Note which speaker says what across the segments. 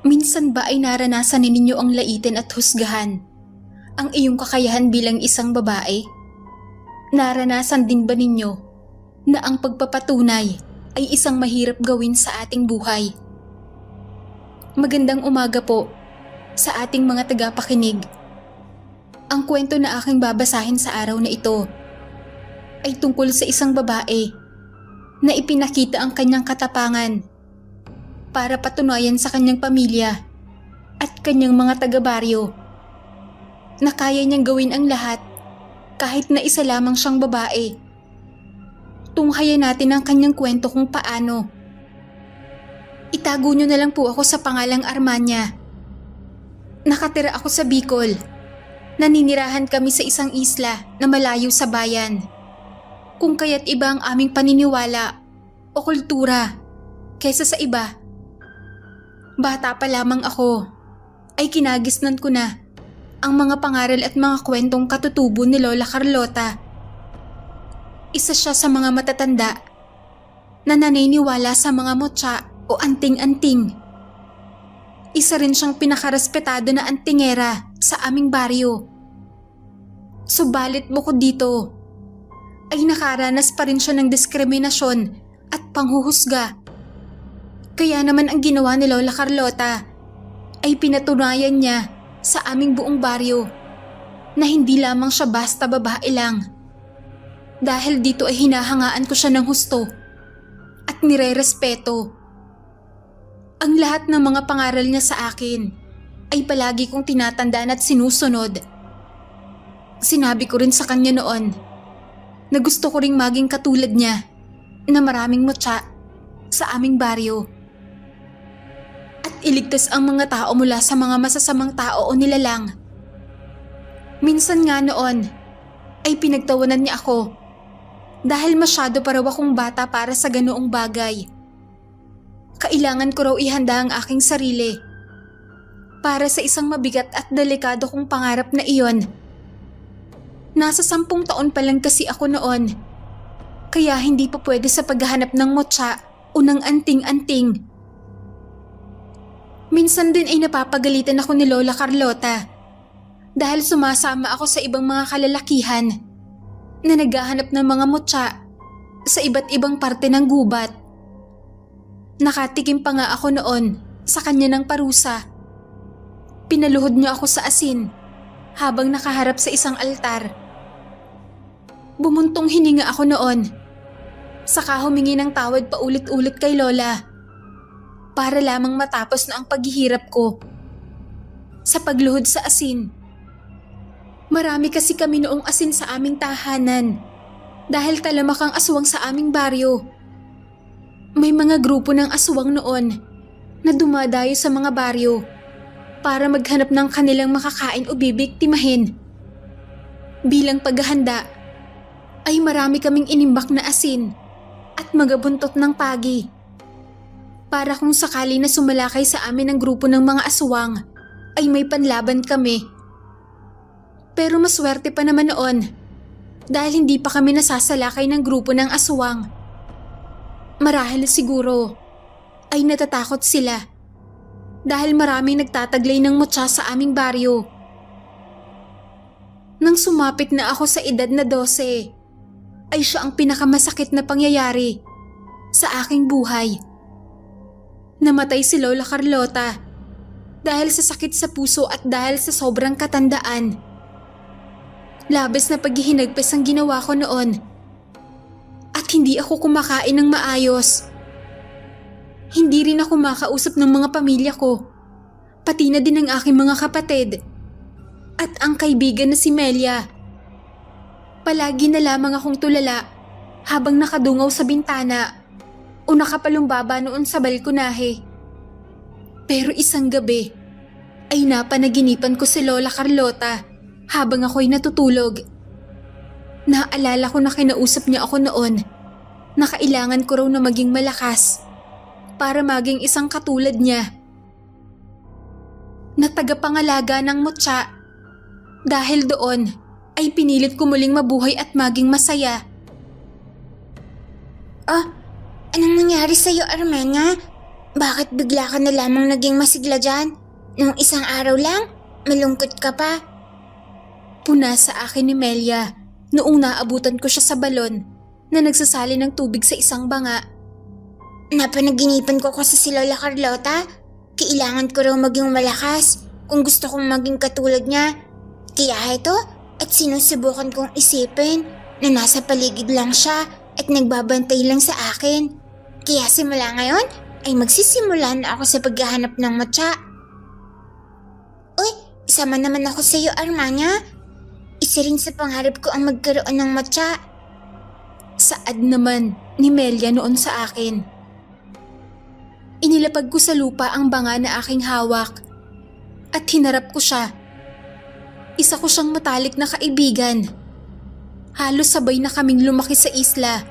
Speaker 1: Minsan ba ay naranasan ninyo ang laitin at husgahan ang iyong kakayahan bilang isang babae? Naranasan din ba ninyo na ang pagpapatunay ay isang mahirap gawin sa ating buhay? Magandang umaga po sa ating mga tagapakinig. Ang kwento na aking babasahin sa araw na ito ay tungkol sa isang babae na ipinakita ang kanyang katapangan para patunayan sa kanyang pamilya at kanyang mga taga-baryo na kaya niyang gawin ang lahat kahit na isa lamang siyang babae. Tunghayan natin ang kanyang kwento kung paano. Itago niyo na lang po ako sa pangalang Armania. Nakatira ako sa Bicol. Naninirahan kami sa isang isla na malayo sa bayan. Kung kaya't iba ang aming paniniwala o kultura kaysa sa iba. Bata pa lamang ako ay kinagisnan ko na ang mga pangaral at mga kwentong katutubo ni Lola Carlota. Isa siya sa mga matatanda na naniniwala sa mga motya o anting-anting. Isa rin siyang pinakarespetado na antingera sa aming baryo. Subalit bukod dito, ay nakaranas pa rin siya ng diskriminasyon at panghuhusga. Kaya naman ang ginawa ni Lola Carlota ay pinatunayan niya sa aming buong baryo na hindi lamang siya basta babae lang. Dahil dito ay hinahangaan ko siya ng husto at nire-respeto. Ang lahat ng mga pangaral niya sa akin ay palagi kong tinatandaan at sinusunod. Sinabi ko rin sa kanya noon na gusto ko ring maging katulad niya na maraming motya sa aming baryo. At iligtas ang mga tao mula sa mga masasamang tao o nilalang. Minsan nga noon ay pinagtawanan niya ako dahil masyado pa raw akong bata para sa ganoong bagay. Kailangan ko raw ihanda ang aking sarili para sa isang mabigat at delikado kong pangarap na iyon. Nasa 10 taon pa lang kasi ako noon, kaya hindi pa pwede sa paghahanap ng motya o ng anting-anting. Minsan din ay napapagalitan ako ni Lola Carlota dahil sumasama ako sa ibang mga kalalakihan na naghahanap ng mga motya sa iba't ibang parte ng gubat. Nakatikim pa nga ako noon sa kanya ng parusa. Pinaluhod niya ako sa asin habang nakaharap sa isang altar. Bumuntong hininga ako noon. Saka humingi ng tawad paulit-ulit kay Lola para lamang matapos na ang paghihirap ko sa pagluhod sa asin. Marami kasi kami noong asin sa aming tahanan dahil talamak ang aswang sa aming baryo. May mga grupo ng aswang noon na dumadayo sa mga baryo para maghanap ng kanilang makakain o bibiktimahin. Bilang paghahanda ay marami kaming inimbak na asin at magabuntot ng pagi para kung sakali na sumalakay sa amin ang grupo ng mga aswang ay may panlaban kami. Pero maswerte pa naman noon dahil hindi pa kami nasasalakay ng grupo ng aswang. Marahil siguro ay natatakot sila dahil maraming nagtataglay ng motya sa aming baryo. Nang sumapit na ako sa edad na 12, ay siya ang pinakamasakit na pangyayari sa aking buhay. Namatay si Lola Carlota dahil sa sakit sa puso at dahil sa sobrang katandaan. Labis na paghihinagpis ang ginawa ko noon at hindi ako kumakain ng maayos. Hindi rin ako makausap ng mga pamilya ko, pati na din ang aking mga kapatid at ang kaibigan na si Melia. Palagi na lamang akong tulala habang nakadungaw sa bintana o nakapalumbaba noon sa balkonahe. Pero isang gabi ay napanaginipan ko si Lola Carlota habang ako'y natutulog. Naalala ko na kinausap niya ako noon na kailangan ko raw na maging malakas para maging isang katulad niya na tagapangalaga ng motya. Dahil doon ay pinilit ko muling mabuhay at maging masaya.
Speaker 2: Anong nangyari sa'yo, Armenia? Bakit bigla ka na lamang naging masigla dyan? Nung isang araw lang, malungkot ka pa.
Speaker 1: Puna sa akin ni Melia noong naabutan ko siya sa balon na nagsasali ng tubig sa isang banga.
Speaker 2: Napanaginipan ko kasi si Lola Carlota. Kailangan ko raw maging malakas kung gusto kong maging katulad niya. Kaya ito, at sinusubukan kong isipin na nasa paligid lang siya at nagbabantay lang sa akin. Kaya simula ngayon ay magsisimula na ako sa paghahanap ng matcha. Uy, sama naman ako sa iyo, Armanya. Isa rin sa pangarap ko ang magkaroon ng matcha.
Speaker 1: Saad naman ni Melia noon sa akin. Inilapag ko sa lupa ang banga na aking hawak at hinarap ko siya. Isa ko siyang matalik na kaibigan. Halos sabay na kaming lumaki sa isla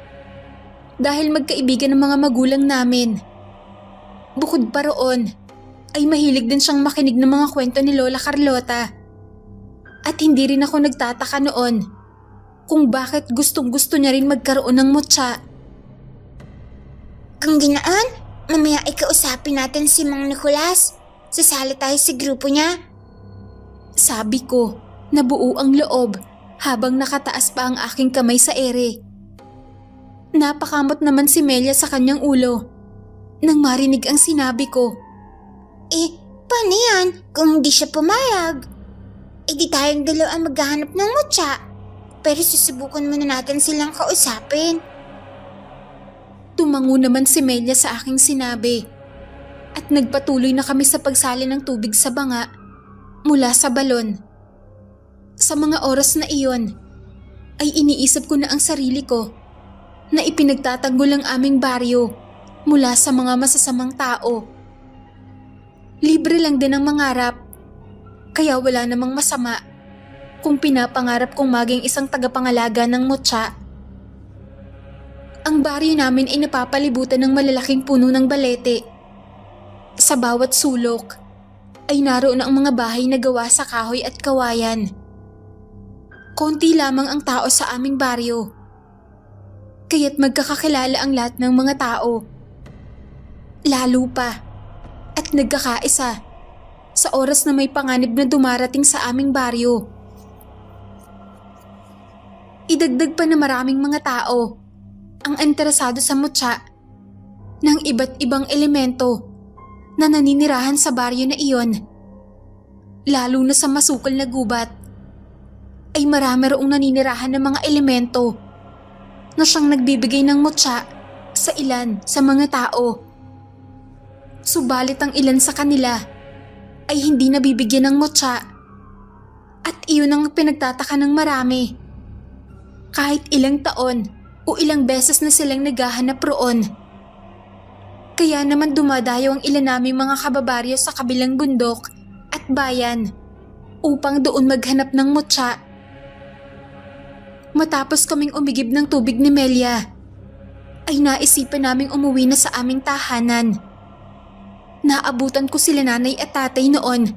Speaker 1: dahil magkaibigan ng mga magulang namin. Bukod pa roon, ay mahilig din siyang makinig ng mga kwento ni Lola Carlota. At hindi rin ako nagtataka noon kung bakit gustong-gusto niya rin magkaroon ng mutya.
Speaker 2: Kung ginaan, mamaya ikausapin natin si Mang Nicolas. Sasali tayo sa grupo niya.
Speaker 1: Sabi ko na buo ang loob habang nakataas pa ang aking kamay sa ere. Napakamot naman si Melia sa kanyang ulo nang marinig ang sinabi ko.
Speaker 2: Paano yan kung hindi siya pumayag? Di tayong dalawa ang maghahanap ng mutya. Pero susubukan muna natin silang kausapin.
Speaker 1: Tumango naman si Melia sa aking sinabi at nagpatuloy na kami sa pagsali ng tubig sa banga mula sa balon. Sa mga oras na iyon ay iniisip ko na ang sarili ko na ipinagtatanggol ang aming baryo mula sa mga masasamang tao. Libre lang din ang mangarap, kaya wala namang masama kung pinapangarap kong maging isang tagapangalaga ng mutya. Ang baryo namin ay napapalibutan ng malalaking puno ng balete. Sa bawat sulok ay naroon ang mga bahay na gawa sa kahoy at kawayan. Konti lamang ang tao sa aming baryo, kaya't magkakakilala ang lahat ng mga tao. Lalo pa at nagkakaisa sa oras na may panganib na dumarating sa aming baryo. Idagdag pa na maraming mga tao ang interesado sa mutya ng iba't ibang elemento na naninirahan sa baryo na iyon. Lalo na sa masukal na gubat ay marami roong naninirahan ng mga elemento na siyang nagbibigay ng mutya sa ilan sa mga tao. Subalit ang ilan sa kanila ay hindi nabibigyan ng mutya at iyon ang pinagtataka ng marami. Kahit ilang taon o ilang beses na silang naghahanap roon. Kaya naman dumadayo ang ilan naming mga kababaryo sa kabilang bundok at bayan upang doon maghanap ng mutya. Matapos kaming umigib ng tubig ni Melia, ay naisipan naming umuwi na sa aming tahanan. Naabutan ko sila nanay at tatay noon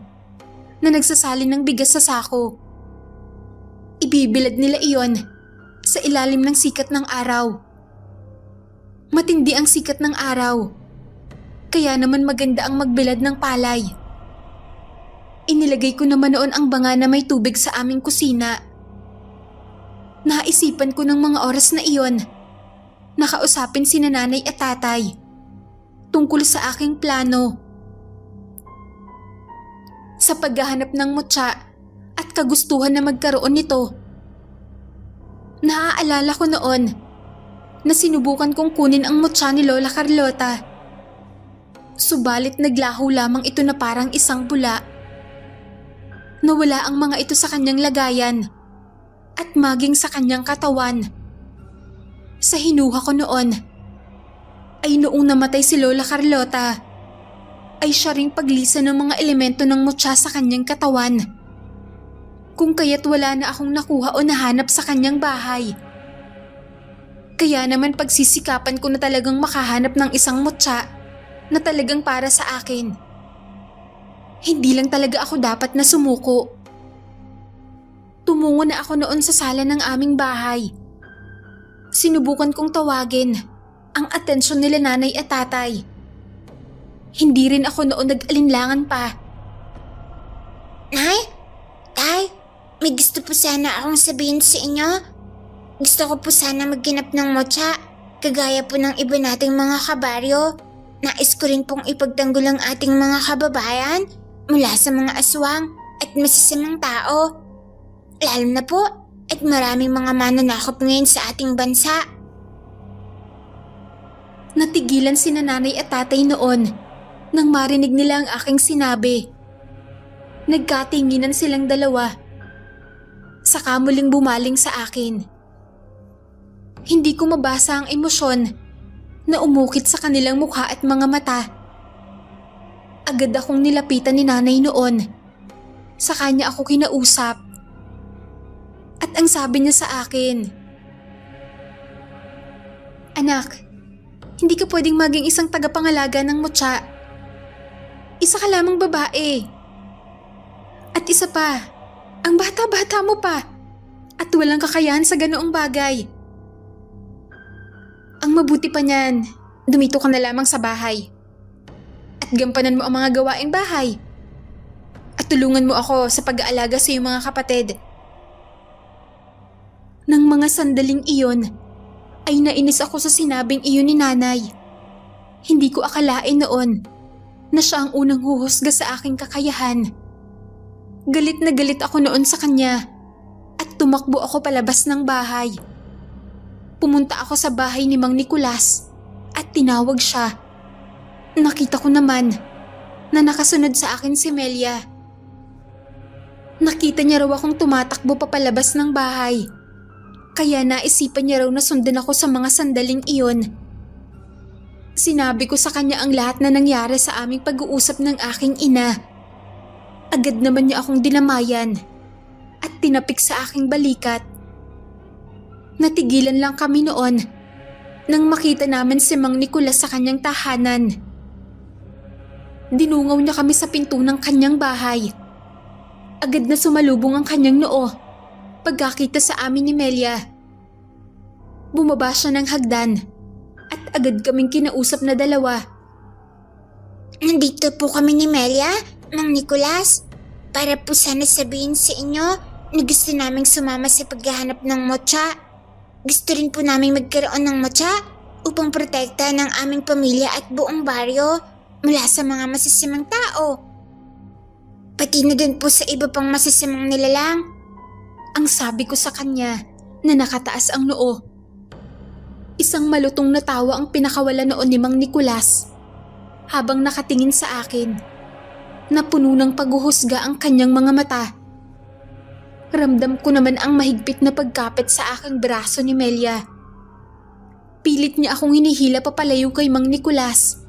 Speaker 1: na nagsasalin ng bigas sa sako. Ibibilad nila iyon sa ilalim ng sikat ng araw. Matindi ang sikat ng araw, kaya naman maganda ang magbilad ng palay. Inilagay ko naman noon ang banga na may tubig sa aming kusina. Naisipan ko ng mga oras na iyon na kausapin si nanay at tatay tungkol sa aking plano. Sa paghahanap ng mutya at kagustuhan na magkaroon nito. Naaalala ko noon na sinubukan kong kunin ang mutya ni Lola Carlota. Subalit naglaho lamang ito na parang isang bula. Nawala ang mga ito sa kanyang lagayan at maging sa kanyang katawan. Sa hinuha ko noon ay noong namatay si Lola Carlota ay siya ring paglisan ng mga elemento ng mutya sa kanyang katawan. Kung kaya't wala na akong nakuha o nahanap sa kanyang bahay. Kaya naman pagsisikapan ko na talagang makahanap ng isang mutya na talagang para sa akin. Hindi lang talaga ako dapat na sumuko. Tumungo na ako noon sa sala ng aming bahay. Sinubukan kong tawagin ang atensyon nila nanay at tatay. Hindi rin ako noon nag-alinlangan pa.
Speaker 2: Nay? Tay? May gusto po sana akong sabihin sa inyo. Gusto ko po sana magganap ng motya, kagaya po ng iba nating mga kabaryo. Nais ko rin pong ipagtanggol ang ating mga kababayan mula sa mga aswang at masasamang tao. Lalo na po at maraming mga mananakop ngayon sa ating bansa.
Speaker 1: Natigilan si nanay at tatay noon nang marinig nila ang aking sinabi. Nagkatinginan silang dalawa. Saka muling bumaling sa akin. Hindi ko mabasa ang emosyon na umukit sa kanilang mukha at mga mata. Agad akong nilapitan ni nanay noon. Sa kanya ako kinausap. At ang sabi niya sa akin, "Anak, hindi ka pwedeng maging isang tagapangalaga ng mutya. Isa ka lamang babae. At isa pa, ang bata-bata mo pa at walang kakayahan sa ganoong bagay. Ang mabuti pa niyan, dumito ka na lamang sa bahay. At gampanan mo ang mga gawaing bahay. At tulungan mo ako sa pag-aalaga sa iyong mga kapatid." Nang mga sandaling iyon, ay nainis ako sa sinabing iyon ni nanay. Hindi ko akalain noon na siya ang unang huhusga sa aking kakayahan. Galit na galit ako noon sa kanya at tumakbo ako palabas ng bahay. Pumunta ako sa bahay ni Mang Nicolas at tinawag siya. Nakita ko naman na nakasunod sa akin si Melia. Nakita niya raw akong tumatakbo papalabas ng bahay. Kaya naisipan niya raw na sundan ako sa mga sandaling iyon. Sinabi ko sa kanya ang lahat na nangyari sa aming pag-uusap ng aking ina. Agad naman niya akong dinamayan at tinapik sa aking balikat. Natigilan lang kami noon nang makita namin si Mang Nicolas sa kanyang tahanan. Dinungaw niya kami sa pinto ng kanyang bahay. Agad na sumalubong ang kanyang noo pagkakita sa amin ni Melia. Bumaba siya ng hagdan at agad kaming kinausap na dalawa.
Speaker 2: Nandito po kami ni Melia, Mang Nicolas, para po sana sabihin sa inyo na gusto naming sumama sa paghahanap ng motya. Gusto rin po naming magkaroon ng motya upang protekta ng aming pamilya at buong baryo mula sa mga masasamang tao. Pati na din po sa iba pang masasamang nilalang.
Speaker 1: Ang sabi ko sa kanya na nakataas ang noo. Isang malutong na tawa ang pinakawala noon ni Mang Nicolas habang nakatingin sa akin. Napuno ng paghuhusga ang kanyang mga mata. Ramdam ko naman ang mahigpit na pagkapit sa aking braso ni Melia. Pilit niya akong hinihila papalayo kay Mang Nicolas.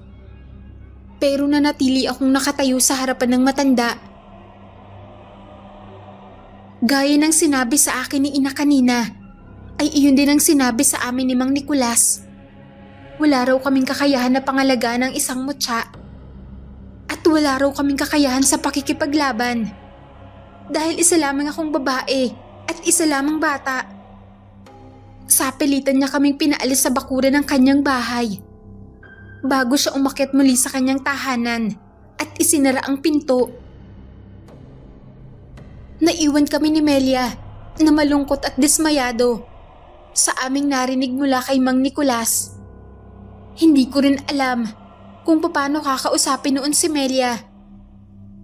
Speaker 1: Pero nanatili akong nakatayo sa harapan ng matanda. Gaya ng sinabi sa akin ni ina kanina, ay iyon din ang sinabi sa amin ni Mang Nicolas. Wala raw kaming kakayahan na pangalagaan ng isang mutya. At wala raw kaming kakayahan sa pakikipaglaban. Dahil isa lamang akong babae at isa lamang bata. Sa pilitan niya kaming pinaalis sa bakuran ng kanyang bahay. Bago siya umakyat muli sa kanyang tahanan at isinara ang pinto. Naiwan kami ni Melia na malungkot at dismayado sa aming narinig mula kay Mang Nicolas. Hindi ko rin alam kung paano kakausapin noon si Melia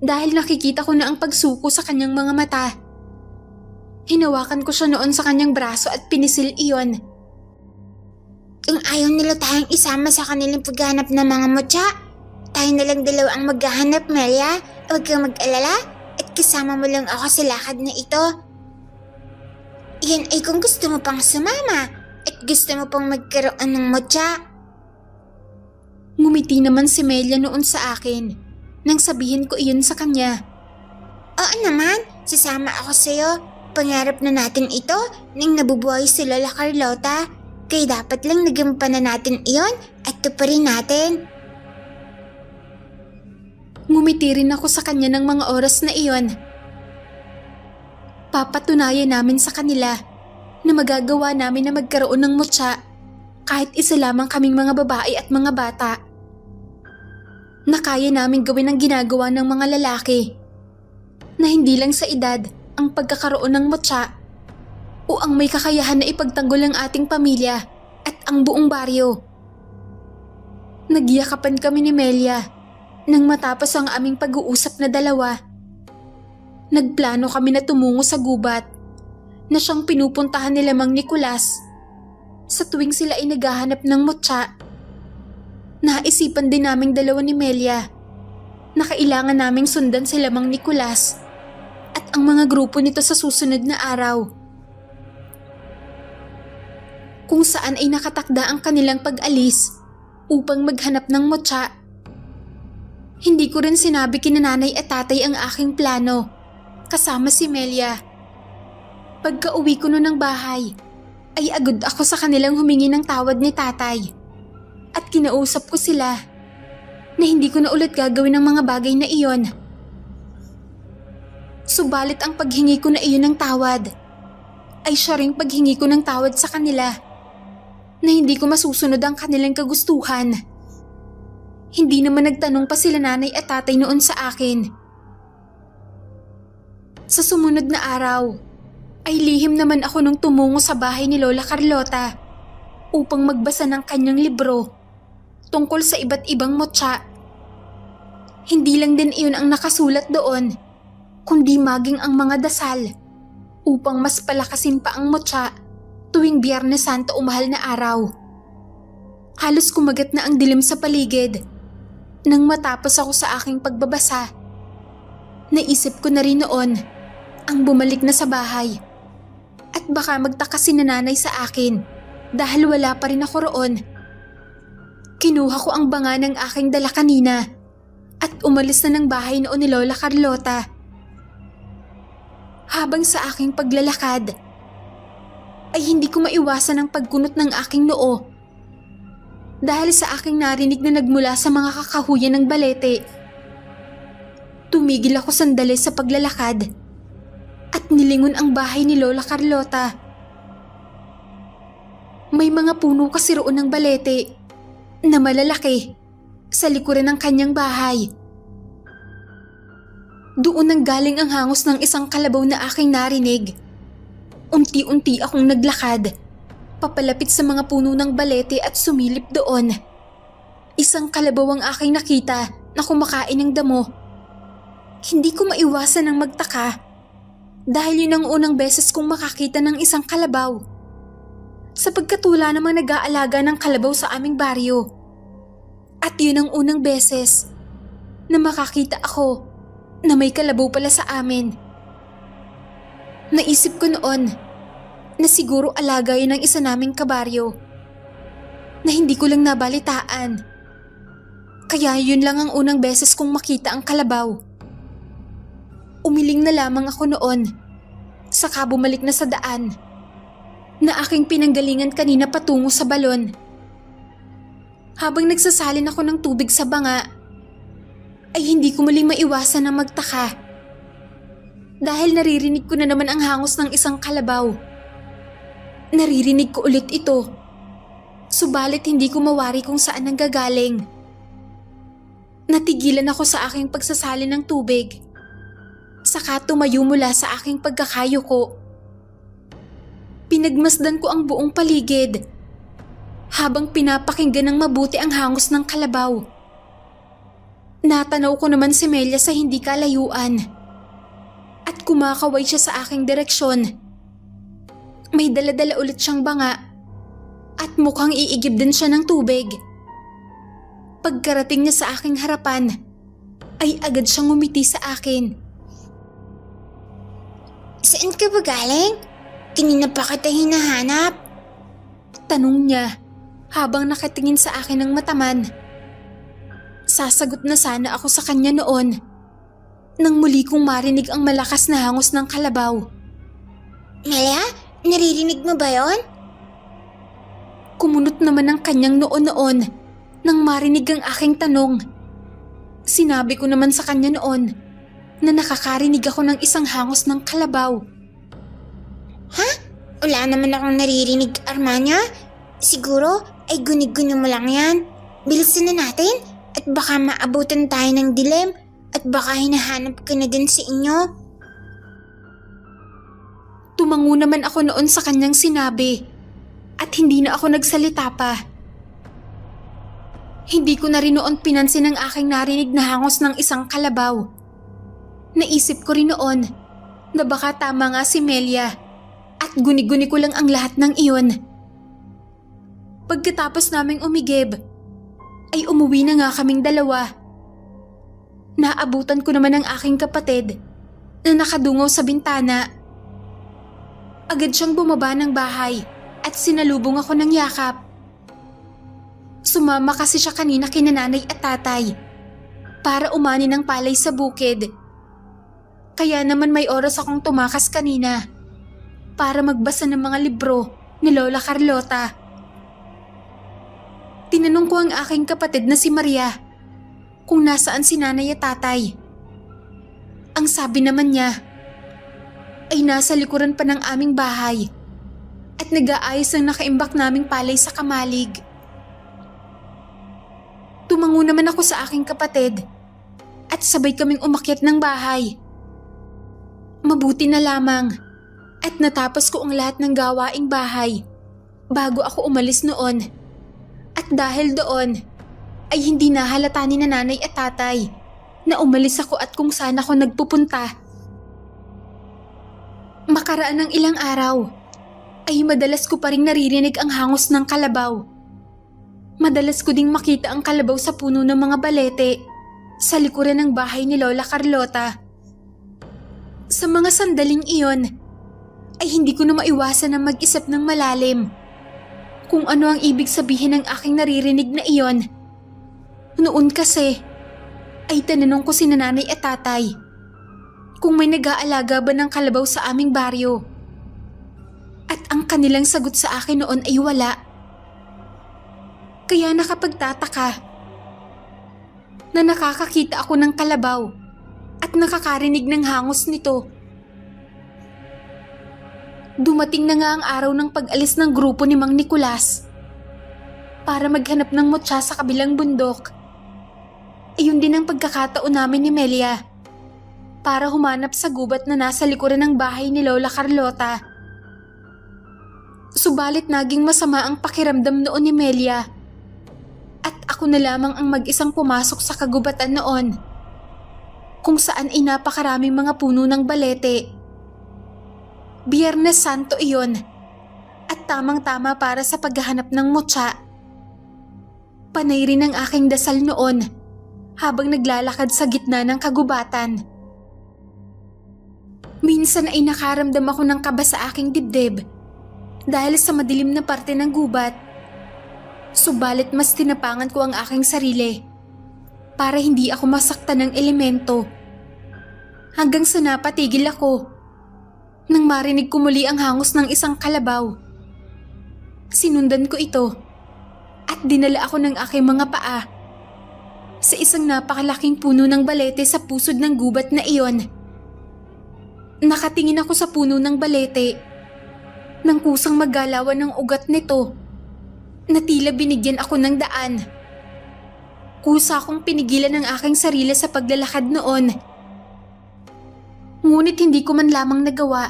Speaker 1: dahil nakikita ko na ang pagsuko sa kanyang mga mata. Hinawakan ko siya noon sa kanyang braso at pinisil iyon.
Speaker 2: Kung ayaw nila tayong isama sa kanilang paghahanap ng mga mutya, tayo na lang dalawa ang maghahanap, Melia. Huwag kang mag-alala at kasama mo lang ako sa lakad na ito. Yan ay kung gusto mo pang sumama at gusto mo pang magkaroon ng mutya.
Speaker 1: Ngumiti naman si Melia noon sa akin nang sabihin ko iyon sa kanya.
Speaker 2: Oo naman, sasama ako sa'yo. Pangarap na natin ito nang nabubuhay si Lola Carlota. Kaya dapat lang nagampanan natin iyon at tuparin natin.
Speaker 1: Ngumiti rin ako sa kanya ng mga oras na iyon. Papatunayan namin sa kanila na magagawa namin na magkaroon ng mutya kahit isa lamang kaming mga babae at mga bata. na kaya namin gawin ang ginagawa ng mga lalaki. Na hindi lang sa edad ang pagkakaroon ng mutya o ang may kakayahan na ipagtanggol ang ating pamilya at ang buong baryo. Nagyakapan kami ni Melia nang matapos ang aming pag-uusap na dalawa. Nagplano kami na tumungo sa gubat na siyang pinupuntahan ni Mang Nicolas sa tuwing sila ay naghahanap ng mutya. Naisipan din naming dalawa ni Melia na kailangan naming sundan si Mang Nicolas at ang mga grupo nito sa susunod na araw, kung saan ay nakatakda ang kanilang pag-alis upang maghanap ng mutya. Hindi ko rin sinabi kina nanay at tatay ang aking plano kasama si Melia. Pagka-uwi ko noon ng bahay, ay agad ako sa kanilang humingi ng tawad ni tatay at kinausap ko sila na hindi ko na ulit gagawin ang mga bagay na iyon. Subalit ang paghingi ko na iyon ng tawad ay siya ring paghingi ko ng tawad sa kanila na hindi ko masusunod ang kanilang kagustuhan. Hindi naman nagtanong pa sila nanay at tatay noon sa akin. Sa sumunod na araw, ay lihim naman ako nung tumungo sa bahay ni Lola Carlota upang magbasa ng kanyang libro tungkol sa iba't ibang mutya. Hindi lang din iyon ang nakasulat doon, kundi maging ang mga dasal upang mas palakasin pa ang mutya tuwing Biyernes Santo o mahal na araw. Halos kumagat na ang dilim sa paligid nang matapos ako sa aking pagbabasa. Naisip ko na rin noon ang bumalik na sa bahay at baka magtaka si nanay sa akin dahil wala pa rin ako roon. Kinuha ko ang banga ng aking dala kanina at umalis na ng bahay noon ni Lola Carlota. Habang sa aking paglalakad, ay hindi ko maiwasan ang pagkunot ng aking noo dahil sa aking narinig na nagmula sa mga kakahuyan ng balete. Tumigil ako sandali sa paglalakad at nilingon ang bahay ni Lola Carlota. May mga puno kasi roon ng balete na malalaki sa likuran ng kanyang bahay. Doon nang galing ang hangos ng isang kalabaw na aking narinig. Unti-unti akong naglakad papalapit sa mga puno ng balete at sumilip doon. Isang kalabaw ang aking nakita na kumakain ng damo. Hindi ko maiwasan ang magtaka dahil yun ang unang beses kong makakita ng isang kalabaw. Sapagkat wala namang nag-aalaga ng kalabaw sa aming baryo. At yun ang unang beses na makakita ako na may kalabaw pala sa amin. Naisip ko noon na siguro alaga yun ng isa naming kabaryo na hindi ko lang nabalitaan. Kaya yun lang ang unang beses kong makita ang kalabaw. Umiling na lamang ako noon, saka bumalik na sa daan na aking pinanggalingan kanina patungo sa balon. Habang nagsasalin ako ng tubig sa banga, ay hindi ko muling maiwasan na magtaka dahil naririnig ko na naman ang hangos ng isang kalabaw. Naririnig ko ulit ito, subalit hindi ko mawari kung saan nanggagaling. Natigilan ako sa aking pagsasalin ng tubig, saka tumayo mula sa aking pagkakayuko. Pinagmasdan ko ang buong paligid habang pinapakinggan ng mabuti ang hangos ng kalabaw. Natanaw ko naman si Melia sa hindi kalayuan at kumakaway siya sa aking direksyon. May dala-dala ulit siyang banga at mukhang iigib din siya ng tubig. Pagkarating niya sa aking harapan, ay agad siyang ngumiti sa akin.
Speaker 2: Saan ka ba galing? Kanina pa kita hinahanap.
Speaker 1: Tanong niya habang nakatingin sa akin ng mataman. Sasagot na sana ako sa kanya noon nang muli kong marinig ang malakas na hangos ng kalabaw.
Speaker 2: Melia, naririnig mo ba yon?
Speaker 1: Kumunot naman ang kanyang noon nang marinig ang aking tanong. Sinabi ko naman sa kanya noon na nakakarinig ako ng isang hangos ng kalabaw.
Speaker 2: Ha? Wala naman akong naririnig, Armanya. Siguro ay gunig-gunig mo lang yan. Bilisan na natin. At baka maabutan tayo ng dilim at baka hinahanap ka na din sa inyo.
Speaker 1: Tumango naman ako noon sa kanyang sinabi at hindi na ako nagsalita pa. Hindi ko na rin noon pinansin ang aking narinig na hangos ng isang kalabaw. Naisip ko rin noon na baka tama nga si Melia at guni-guni ko lang ang lahat ng iyon. Pagkatapos naming umigib, ay umuwi na nga kaming dalawa. Naabutan ko naman ang aking kapatid na nakadungaw sa bintana. Agad siyang bumaba ng bahay at sinalubong ako ng yakap. Sumama kasi siya kanina kina nanay at tatay para umani ng palay sa bukid. Kaya naman may oras akong tumakas kanina para magbasa ng mga libro ni Lola Carlota. Tinanong ko ang aking kapatid na si Maria kung nasaan si nanay at tatay. Ang sabi naman niya ay nasa likuran pa ng aming bahay at nag-aayos ang nakaimbak naming palay sa kamalig. Tumango naman ako sa aking kapatid at sabay kaming umakyat ng bahay. Mabuti na lamang at natapos ko ang lahat ng gawaing bahay bago ako umalis noon. At dahil doon ay hindi nahalata ni nanay at tatay na umalis ako at kung saan ako nagpupunta. Makaraan ng ilang araw ay madalas ko pa rin naririnig ang hangos ng kalabaw. Madalas ko ding makita ang kalabaw sa puno ng mga balete sa likuran ng bahay ni Lola Carlota. Sa mga sandaling iyon ay hindi ko na maiwasan na mag-isip ng malalim kung ano ang ibig sabihin ng aking naririnig na iyon. Noon kasi ay tinanong ko si nanay at tatay kung may nag-aalaga ba ng kalabaw sa aming baryo. At ang kanilang sagot sa akin noon ay wala. Kaya nakapagtataka na nakakakita ako ng kalabaw at nakakarinig ng hangos nito. Dumating na nga ang araw ng pag-alis ng grupo ni Mang Nicolas para maghanap ng mutya sa kabilang bundok. Ayun din ang pagkakataon namin ni Melia para humanap sa gubat na nasa likuran ng bahay ni Lola Carlota. Subalit naging masama ang pakiramdam noon ni Melia at ako na lamang ang mag-isang pumasok sa kagubatan noon kung saan ay napakaraming mga puno ng balete. Biyernes Santo iyon at tamang-tama para sa paghahanap ng mutya. Panay rin ang aking dasal noon habang naglalakad sa gitna ng kagubatan. Minsan ay nakaramdam ako ng kaba sa aking dibdib dahil sa madilim na parte ng gubat. Subalit mas tinapangan ko ang aking sarili para hindi ako masaktan ng elemento. Hanggang sa napatigil ako nang marinig ko muli ang hangos ng isang kalabaw. Sinundan ko ito at dinala ako ng aking mga paa sa isang napakalaking puno ng balete sa pusod ng gubat na iyon. Nakatingin ako sa puno ng balete nang kusang maggalawan ng ugat nito na tila binigyan ako ng daan. Kusa akong pinigilan ng aking sarili sa paglalakad noon. Ngunit hindi ko man lamang nagawa.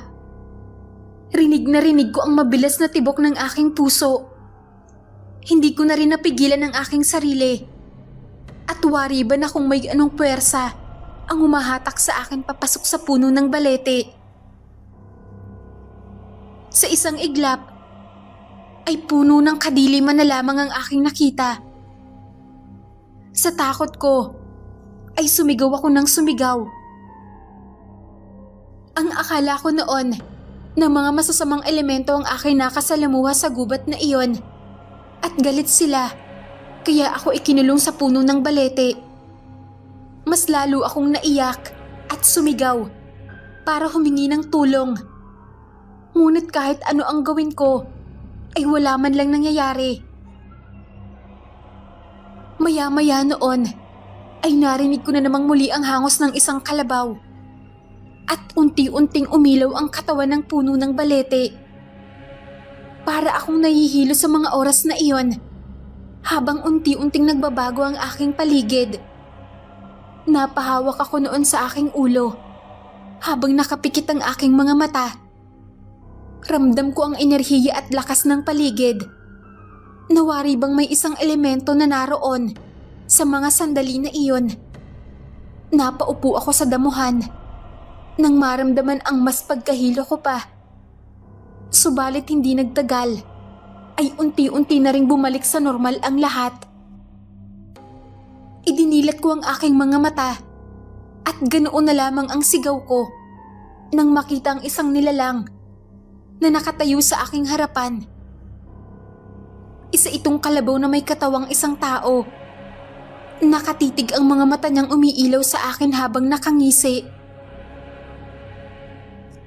Speaker 1: Rinig na rinig ko ang mabilis na tibok ng aking puso. Hindi ko na rin napigilan ang aking sarili. At wari ba na kung may anong puwersa ang humahatak sa akin papasok sa puno ng balete. Sa isang iglap, ay puno ng kadiliman na lamang ang aking nakita. Sa takot ko, ay sumigaw ako ng sumigaw. Ang akala ko noon na mga masasamang elemento ang aking nakasalamuha sa gubat na iyon at galit sila kaya ako ikinulong sa puno ng balete. Mas lalo akong naiyak at sumigaw para humingi ng tulong. Ngunit kahit ano ang gawin ko ay wala man lang nangyayari. Maya-maya noon ay narinig ko na namang muli ang hangos ng isang kalabaw. At unti-unting umilaw ang katawan ng puno ng balete. Para akong nahihilo sa mga oras na iyon habang unti-unting nagbabago ang aking paligid. Napahawak ako noon sa aking ulo habang nakapikit ang aking mga mata. Ramdam ko ang enerhiya at lakas ng paligid. Nawari bang may isang elemento na naroon sa mga sandali na iyon. Napaupo ako sa damuhan nang maramdaman ang mas pagkahilo ko pa. Subalit hindi nagtagal ay unti-unti na ring bumalik sa normal ang lahat. Idinilat ko ang aking mga mata at ganoon na lamang ang sigaw ko nang makita ang isang nilalang na nakatayo sa aking harapan. Isa itong kalabaw na may katawang isang tao. Nakatitig ang mga mata niyang umiilaw sa akin habang nakangisi.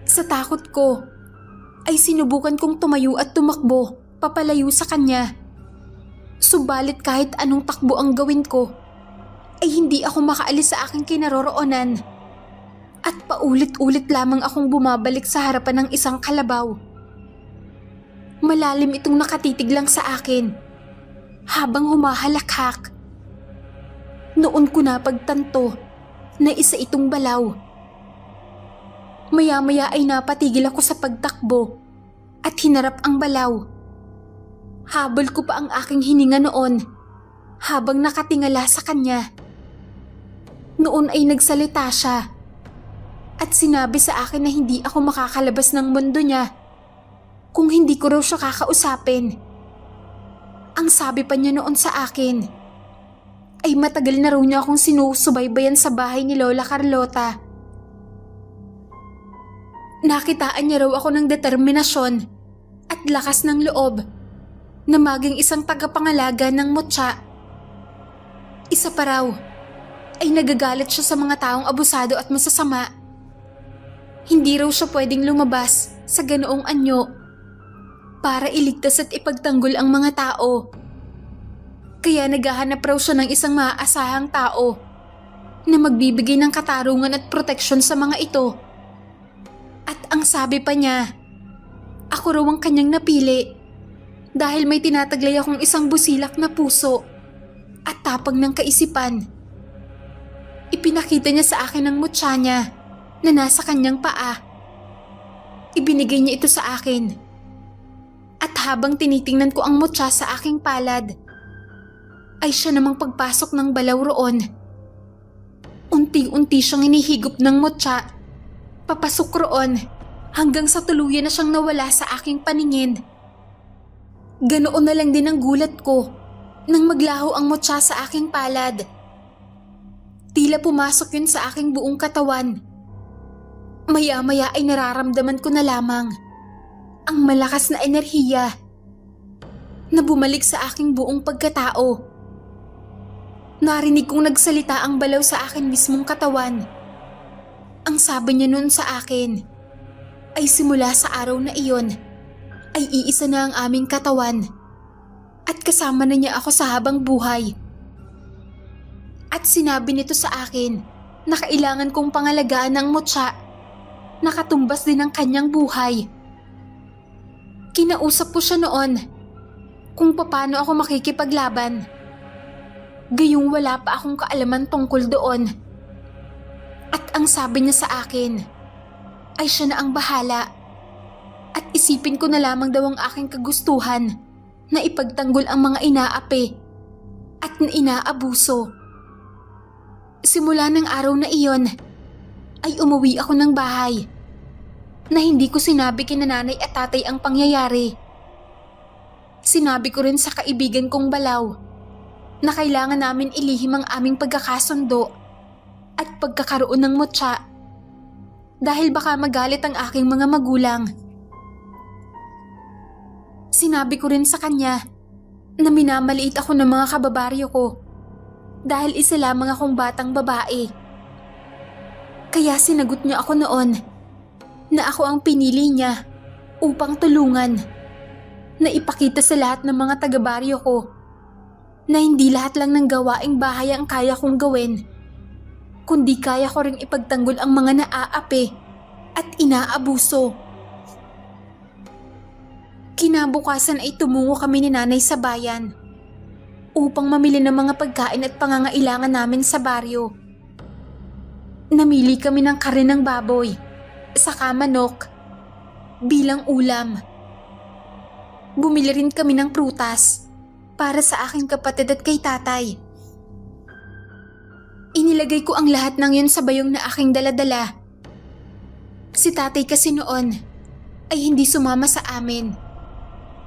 Speaker 1: Sa takot ko, ay sinubukan kong tumayo at tumakbo papalayo sa kanya. Subalit kahit anong takbo ang gawin ko, ay hindi ako makaalis sa aking kinaroroonan. At paulit-ulit lamang akong bumabalik sa harapan ng isang kalabaw. Malalim itong nakatitig lang sa akin habang humahalakhak. Noon ko napagtanto na isa itong balaw. Maya-maya ay napatigil ako sa pagtakbo at hinarap ang balaw. Habol ko pa ang aking hininga noon habang nakatingala sa kanya. Noon ay nagsalita siya at sinabi sa akin na hindi ako makakalabas ng mundo niya kung hindi ko raw siya kakausapin. Ang sabi pa niya noon sa akin ay matagal na raw niya akong sinusubaybayan sa bahay ni Lola Carlota. Nakitaan niya raw ako ng determinasyon at lakas ng loob na maging isang tagapangalaga ng mutya. Isa pa raw ay nagagalit siya sa mga taong abusado at masasama. Hindi raw siya pwedeng lumabas sa ganoong anyo para iligtas at ipagtanggol ang mga tao. Kaya naghahanap raw siya ng isang maaasahang tao na magbibigay ng katarungan at proteksyon sa mga ito. At ang sabi pa niya, ako raw ang kanyang napili dahil may tinataglay akong isang busilak na puso at tapang ng kaisipan. Ipinakita niya sa akin ang mutya niya na nasa kanyang paa. Ibinigay niya ito sa akin. At habang tinitingnan ko ang mutya sa aking palad, ay siya namang pagpasok ng balaw roon. Unti-unti siyang inihigop ng mutya, papasok roon hanggang sa tuluyan na siyang nawala sa aking paningin. Ganoon na lang din ang gulat ko nang maglaho ang mutya sa aking palad. Tila pumasok yun sa aking buong katawan. Maya-maya ay nararamdaman ko na lamang ang malakas na enerhiya na bumalik sa aking buong pagkatao. Narinig kong nagsalita ang balaw sa akin mismong katawan. Ang sabi niya noon sa akin ay simula sa araw na iyon ay iisa na ang aming katawan at kasama na niya ako sa habang buhay. At sinabi nito sa akin na kailangan kong pangalagaan ng mutya na katumbas din ng kanyang buhay. Kinausap ko siya noon kung paano ako makikipaglaban. Gayong wala pa akong kaalaman tungkol doon. At ang sabi niya sa akin ay siya na ang bahala at isipin ko na lamang daw ang aking kagustuhan na ipagtanggol ang mga inaapi at na inaabuso. Simula ng araw na iyon ay umuwi ako ng bahay na hindi ko sinabi kina nanay at tatay ang pangyayari. Sinabi ko rin sa kaibigan kong balaw na kailangan namin ilihim ang aming pagkakasundo at pagkakaroon ng mutya dahil baka magalit ang aking mga magulang. Sinabi ko rin sa kanya na minamaliit ako ng mga kababaryo ko dahil isa lamang akong batang babae. Kaya sinagot niya ako noon na ako ang pinili niya upang tulungan, na ipakita sa lahat ng mga taga-baryo ko na hindi lahat lang ng gawaing bahay ang kaya kong gawin, kundi kaya ko ring ipagtanggol ang mga naaapi at inaabuso. Kinabukasan ay tumungo kami ni nanay sa bayan upang mamili ng mga pagkain at pangangailangan namin sa baryo. Namili kami ng karne ng baboy, saka manok, bilang ulam. Bumili rin kami ng prutas para sa aking kapatid at kay tatay. Inilagay ko ang lahat ng yun sa bayong na aking daladala. Si tatay kasi noon ay hindi sumama sa amin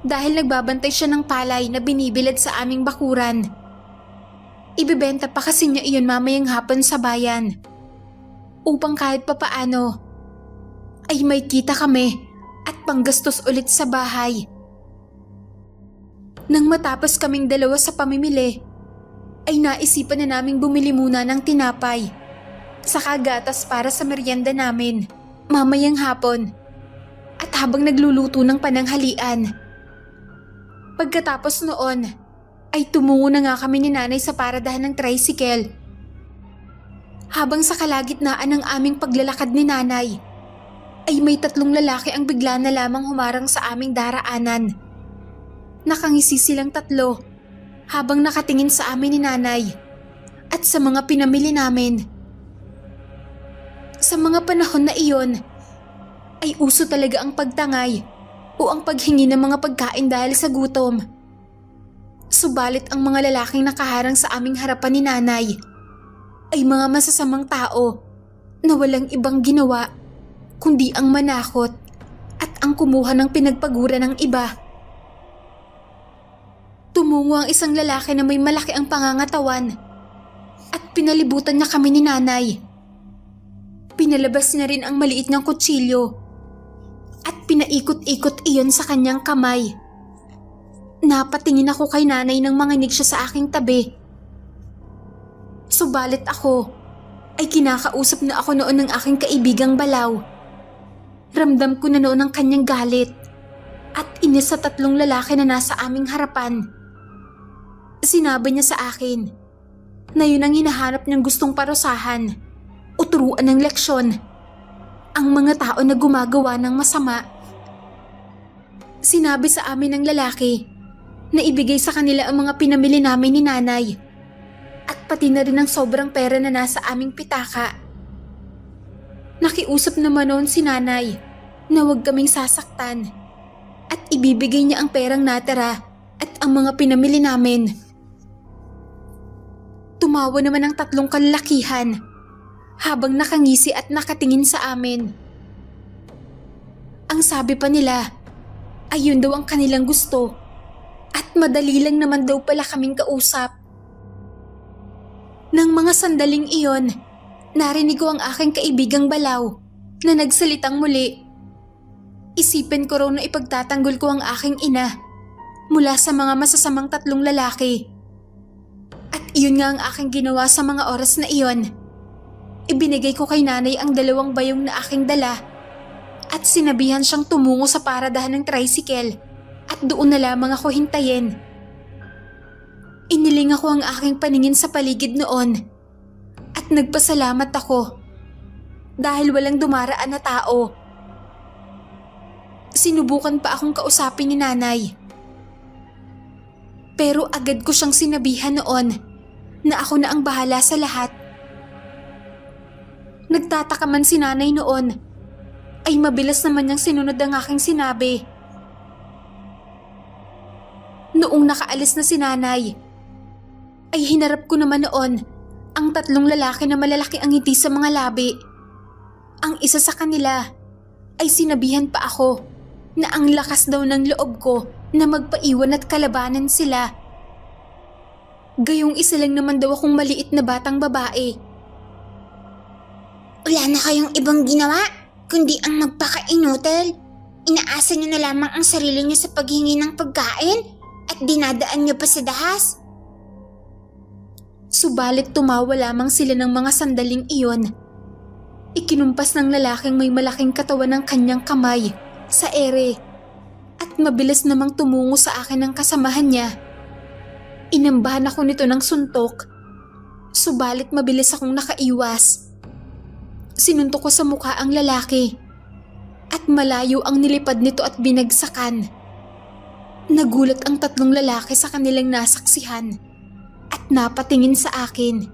Speaker 1: dahil nagbabantay siya ng palay na binibilad sa aming bakuran. Ibebenta pa kasi niya iyon mamayang hapon sa bayan upang kahit papaano ay may kita kami at panggastos ulit sa bahay. Nang matapos kaming dalawa sa pamimili, ay naisipan na naming bumili muna ng tinapay, saka gatas para sa merienda namin mamayang hapon at habang nagluluto ng pananghalian. Pagkatapos noon ay tumungo na nga kami ni nanay sa paradahan ng tricycle. Habang sa kalagitnaan ng aming paglalakad ni nanay ay may 3 lalaki ang bigla na lamang humarang sa aming daraanan. Nakangisi silang 3 habang nakatingin sa amin ni nanay at sa mga pinamili namin. Sa mga panahon na iyon ay uso talaga ang pagtangay o ang paghingi ng mga pagkain dahil sa gutom. Subalit ang mga lalaking nakaharang sa aming harapan ni nanay ay mga masasamang tao na walang ibang ginawa kundi ang manakot at ang kumuha ng pinagpagura ng iba. Tumungo ang isang lalaki na may malaki ang pangangatawan at pinalibutan niya kami ni nanay. Pinalabas niya rin ang maliit niyang kutsilyo at pinaikot-ikot iyon sa kanyang kamay. Napatingin ako kay nanay nang manginig siya sa aking tabi. Subalit ako ay kinakausap na ako noon ng aking kaibigang Balaw. Ramdam ko na noon ang kanyang galit at inis sa 3 lalaki na nasa aming harapan. Sinabi niya sa akin na yun ang hinahanap niyang gustong parusahan o turuan ng leksyon ang mga tao na gumagawa ng masama. Sinabi sa amin ng lalaki na ibigay sa kanila ang mga pinamili namin ni nanay at pati na rin ang sobrang pera na nasa aming pitaka. Nakiusap naman noon si nanay na huwag kaming sasaktan at ibibigay niya ang perang natira at ang mga pinamili namin. Tumawa naman ang 3 kalalakihan habang nakangisi at nakatingin sa amin. Ang sabi pa nila ay yun daw ang kanilang gusto at madali lang naman daw pala kaming kausap. Nang mga sandaling iyon, narinig ko ang aking kaibigang Balaw na nagsalitang muli. Isipin ko raw na ipagtatanggol ko ang aking ina mula sa mga masasamang 3 lalaki. At iyon nga ang aking ginawa sa mga oras na iyon. Ibinigay ko kay nanay ang 2 bayong na aking dala at sinabihan siyang tumungo sa paradahan ng tricycle at doon na lamang ako hintayin. Iniling ako ang aking paningin sa paligid noon at nagpasalamat ako dahil walang dumaraan na tao. Sinubukan pa akong kausapin ni nanay. Pero agad ko siyang sinabihan noon na ako na ang bahala sa lahat. Nagtataka man si nanay noon, ay mabilis naman niyang sinunod ang aking sinabi. Noong nakaalis na si nanay, ay hinarap ko naman noon ang 3 lalaki na malalaki ang ngiti sa mga labi. Ang isa sa kanila ay sinabihan pa ako na ang lakas daw ng loob ko na magpaiwan at kalabanan sila. Gayong isa lang naman daw akong maliit na batang babae.
Speaker 2: Wala na kayong ibang ginawa, kundi ang magpakainutil. Inaasa niyo na lamang ang sarili niyo sa paghingi ng pagkain at dinadaan niyo pa sa dahas.
Speaker 1: Subalit tumawa lamang sila ng mga sandaling iyon. Ikinumpas ng lalaking may malaking katawan ng kanyang kamay sa ere at mabilis namang tumungo sa akin ang kasamahan niya. Inambahan ako nito ng suntok, subalit mabilis akong nakaiwas. Sinuntok ko sa mukha ang lalaki at malayo ang nilipad nito at binagsakan. Nagulat ang 3 lalaki sa kanilang nasaksihan napatingin sa akin.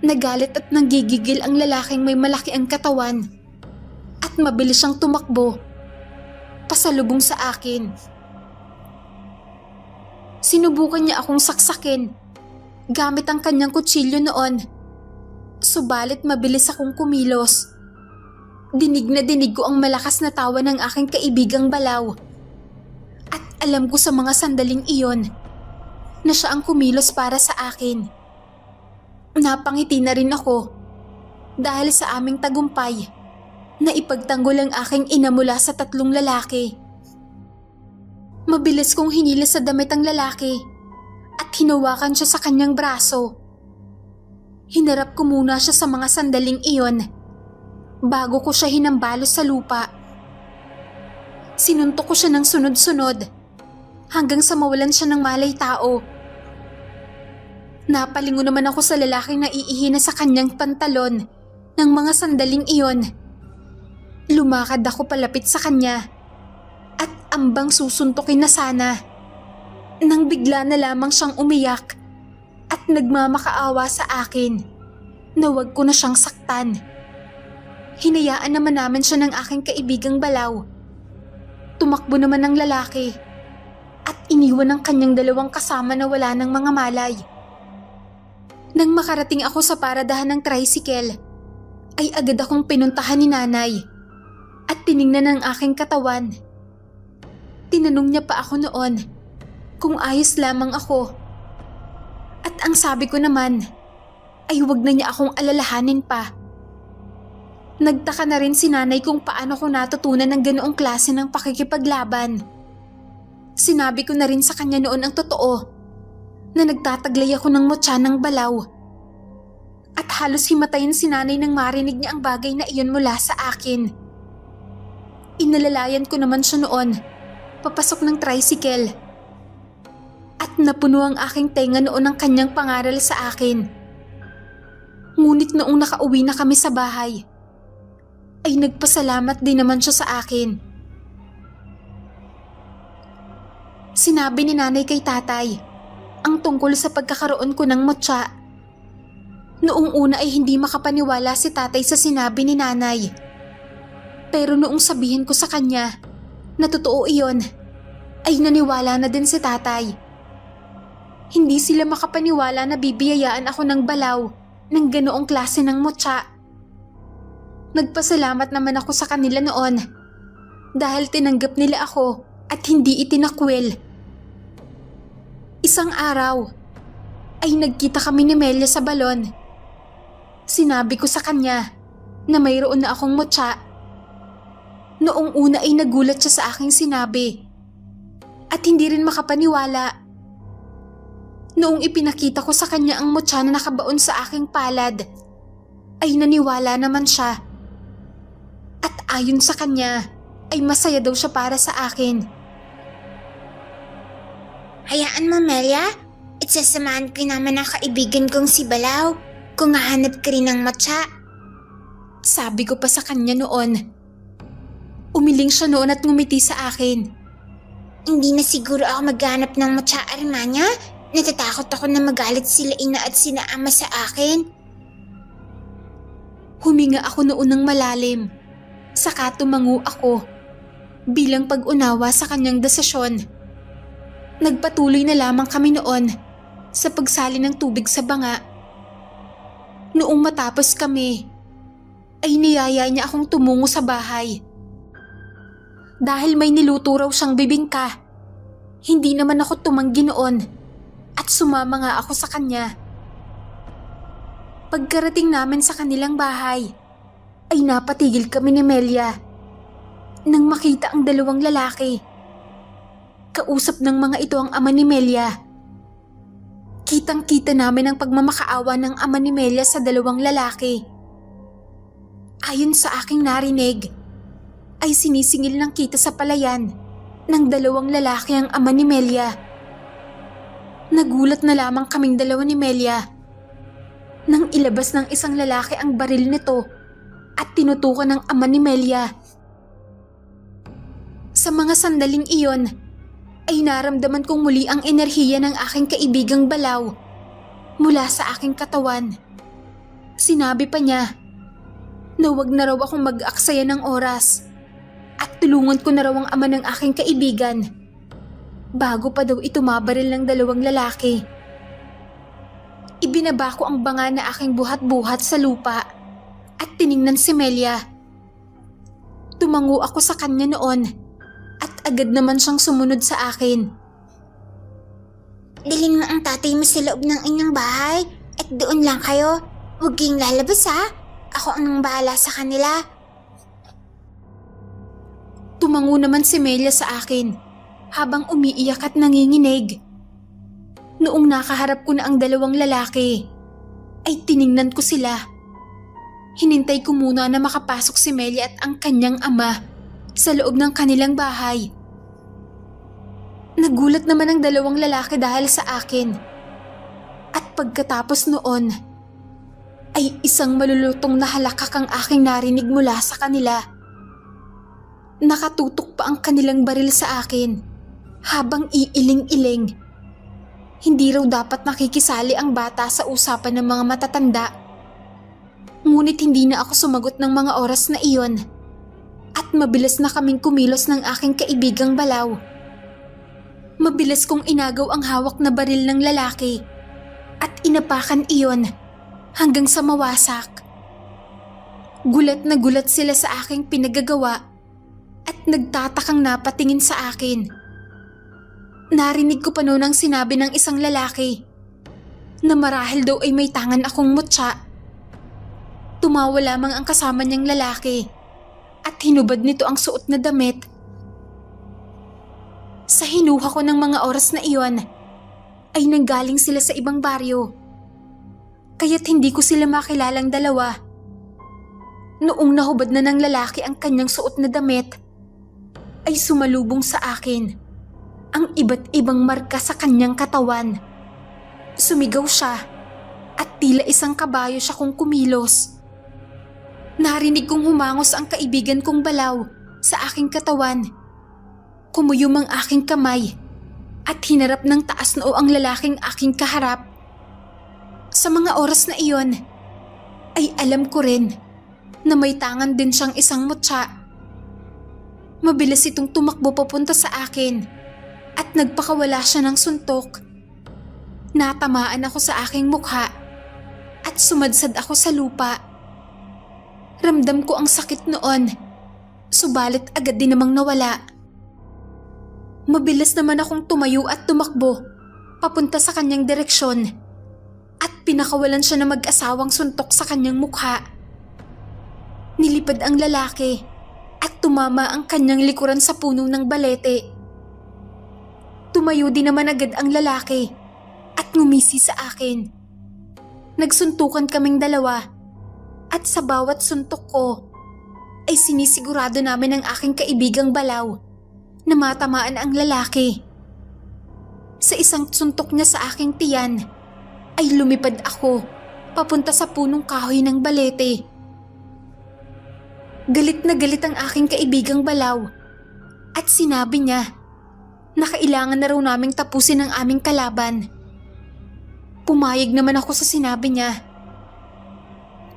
Speaker 1: Nagalit at nanggigigil ang lalaking may malaki ang katawan at mabilis siyang tumakbo pasalubong sa akin. Sinubukan niya akong saksakin gamit ang kanyang kutsilyo noon. Subalit mabilis akong kumilos. Dinig na dinig ko ang malakas na tawa ng aking kaibigang Balaw. At alam ko sa mga sandaling iyon na siya ang kumilos para sa akin. Napangiti na rin ako dahil sa aming tagumpay na ipagtanggol ang aking ina mula sa 3 lalaki. Mabilis kong hinila sa damit ang lalaki at hinawakan siya sa kanyang braso. Hinarap ko muna siya sa mga sandaling iyon bago ko siya hinambalo sa lupa. Sinuntok ko siya ng sunod-sunod hanggang sa mawalan siya ng malay tao. Napalingo naman ako sa lalaking naiihina sa kanyang pantalon ng mga sandaling iyon. Lumakad ako palapit sa kanya at ambang susuntukin na sana nang bigla na lamang siyang umiyak at nagmamakaawa sa akin na huwag ko na siyang saktan. Hinayaan naman namin siya ng aking kaibigang Balaw. Tumakbo naman ang lalaki at iniwan ang kanyang 2 kasama na wala ng mga malay. Nang makarating ako sa paradahan ng tricycle, ay agad akong pinuntahan ni nanay at tiningnan ang aking katawan. Tinanong niya pa ako noon kung ayos lamang ako. At ang sabi ko naman ay huwag na niya akong alalahanin pa. Nagtaka na rin si nanay kung paano ko natutunan ng ganoong klase ng pakikipaglaban. Sinabi ko na rin sa kanya noon ang totoo na nagtataglay ako ng mutya ng Balaw. At halos himatayin si nanay nang marinig niya ang bagay na iyon mula sa akin. Inalalayan ko naman siya noon, papasok ng tricycle. At napuno ang aking tenga noon ng kanyang pangaral sa akin. Ngunit noong nakauwi na kami sa bahay, ay nagpasalamat din naman siya sa akin. Sinabi ni nanay kay tatay ang tungkol sa pagkakaroon ko ng mutya. Noong una ay hindi makapaniwala si tatay sa sinabi ni nanay. Pero noong sabihin ko sa kanya na totoo iyon, ay naniwala na din si tatay. Hindi sila makapaniwala na bibiyayaan ako ng Balaw ng ganoong klase ng mutya. Nagpasalamat naman ako sa kanila noon dahil tinanggap nila ako at hindi itinakwil. Isang araw ay nagkita kami ni Melia sa balon. Sinabi ko sa kanya na mayroon na akong mutya. Noong una ay nagulat siya sa aking sinabi at hindi rin makapaniwala. Noong ipinakita ko sa kanya ang mutya na nakabaon sa aking palad, ay naniwala naman siya. At ayon sa kanya, ay masaya daw siya para sa akin.
Speaker 2: Hayaan mo, Melia. Isasamahan ko naman ang kaibigan kong si Balaw kung hahanap ka rin ng mutya.
Speaker 1: Sabi ko pa sa kanya noon. Umiling siya noon at ngumiti sa akin.
Speaker 2: Hindi na siguro ako maghanap ng mutya, Armanya. Natatakot ako na magalit sila ina at sina ama sa akin.
Speaker 1: Huminga ako noon ng malalim. Saka tumango ako bilang pag-unawa sa kanyang desisyon. Nagpatuloy na lamang kami noon sa pagsali ng tubig sa banga. Noong matapos kami, ay niyaya niya akong tumungo sa bahay. Dahil may niluto raw siyang bibingka, hindi naman ako tumanggi noon at sumama nga ako sa kanya. Pagkarating namin sa kanilang bahay, ay napatigil kami ni Melia nang makita ang 2 lalaki. Kausap ng mga ito ang ama ni Melia. Kitang-kita namin ang pagmamakaawa ng ama ni Melia sa 2 lalaki. Ayon sa aking narinig, ay sinisingil ng kita sa palayan ng 2 lalaki ang ama ni Melia. Nagulat na lamang kaming 2 ni Melia nang ilabas ng isang lalaki ang baril nito at tinutukan ng ama ni Melia. Sa mga sandaling iyon, ay naramdaman kong muli ang enerhiya ng aking kaibigang Balaw mula sa aking katawan. Sinabi pa niya na huwag na raw akong mag-aksaya ng oras at tulungan ko na raw ang ama ng aking kaibigan bago pa daw ito mabaril ng 2 lalaki. Ibinaba ko ang banga na aking buhat-buhat sa lupa at tiningnan si Melia. Tumango ako sa kanya noon at agad naman siyang sumunod sa akin.
Speaker 2: Dalhin mo ang tatay mo sa loob ng inyong bahay at doon lang kayo. Huwag kayong lalabas ha. Ako ang bahala sa kanila.
Speaker 1: Tumango naman si Melia sa akin habang umiiyak at nanginginig. Noong nakaharap ko na ang 2 lalaki, ay tiningnan ko sila. Hinintay ko muna na makapasok si Melia at ang kanyang ama sa loob ng kanilang bahay. Nagulat naman ang 2 lalaki dahil sa akin. At pagkatapos noon, ay isang malulutong na halakak ang aking narinig mula sa kanila. Nakatutok pa ang kanilang baril sa akin habang iiling-iling. Hindi raw dapat nakikisali ang bata sa usapan ng mga matatanda. Ngunit hindi na ako sumagot ng mga oras na iyon at mabilis na kaming kumilos ng aking kaibigang Balaw. Mabilis kong inagaw ang hawak na baril ng lalaki at inapakan iyon hanggang sa mawasak. Gulat na gulat sila sa aking pinagagawa at nagtatakang napatingin sa akin. Narinig ko pa noon ang sinabi ng isang lalaki na marahil daw ay may tangan akong mutya. Tumawa lamang ang kasama niyang lalaki at hinubad nito ang suot na damit. Sa hinuha ko ng mga oras na iyon ay nanggaling sila sa ibang baryo. Kaya't hindi ko sila makilalang 2. Noong nahubad na ng lalaki ang kanyang suot na damit, ay sumalubong sa akin ang iba't ibang marka sa kanyang katawan. Sumigaw siya at tila isang kabayo siya kung kumilos. Narinig kong humangos ang kaibigan kong Balaw sa aking katawan. Kumuyom ang aking kamay at hinarap ng taas noo ang lalaking aking kaharap. Sa mga oras na iyon, ay alam ko rin na may tangan din siyang isang mutya. Mabilis itong tumakbo papunta sa akin at nagpakawala siya ng suntok. Natamaan ako sa aking mukha at sumadsad ako sa lupa. Ramdam ko ang sakit noon, subalit agad din namang nawala. Mabilis naman akong tumayo at tumakbo papunta sa kanyang direksyon. At pinakawalan siya na mag-asawang suntok sa kanyang mukha. Nilipad ang lalaki at tumama ang kanyang likuran sa puno ng balete. Tumayo din naman agad ang lalaki at ngumisi sa akin. Nagsuntukan kaming 2 at sa bawat suntok ko ay sinisigurado namin ang aking kaibigang Balaw na matamaan ang lalaki. Sa isang suntok niya sa aking tiyan, ay lumipad ako papunta sa punong kahoy ng balete. Galit na galit ang aking kaibigang Balaw at sinabi niya na kailangan na raw naming tapusin ang aming kalaban. Pumayag naman ako sa sinabi niya.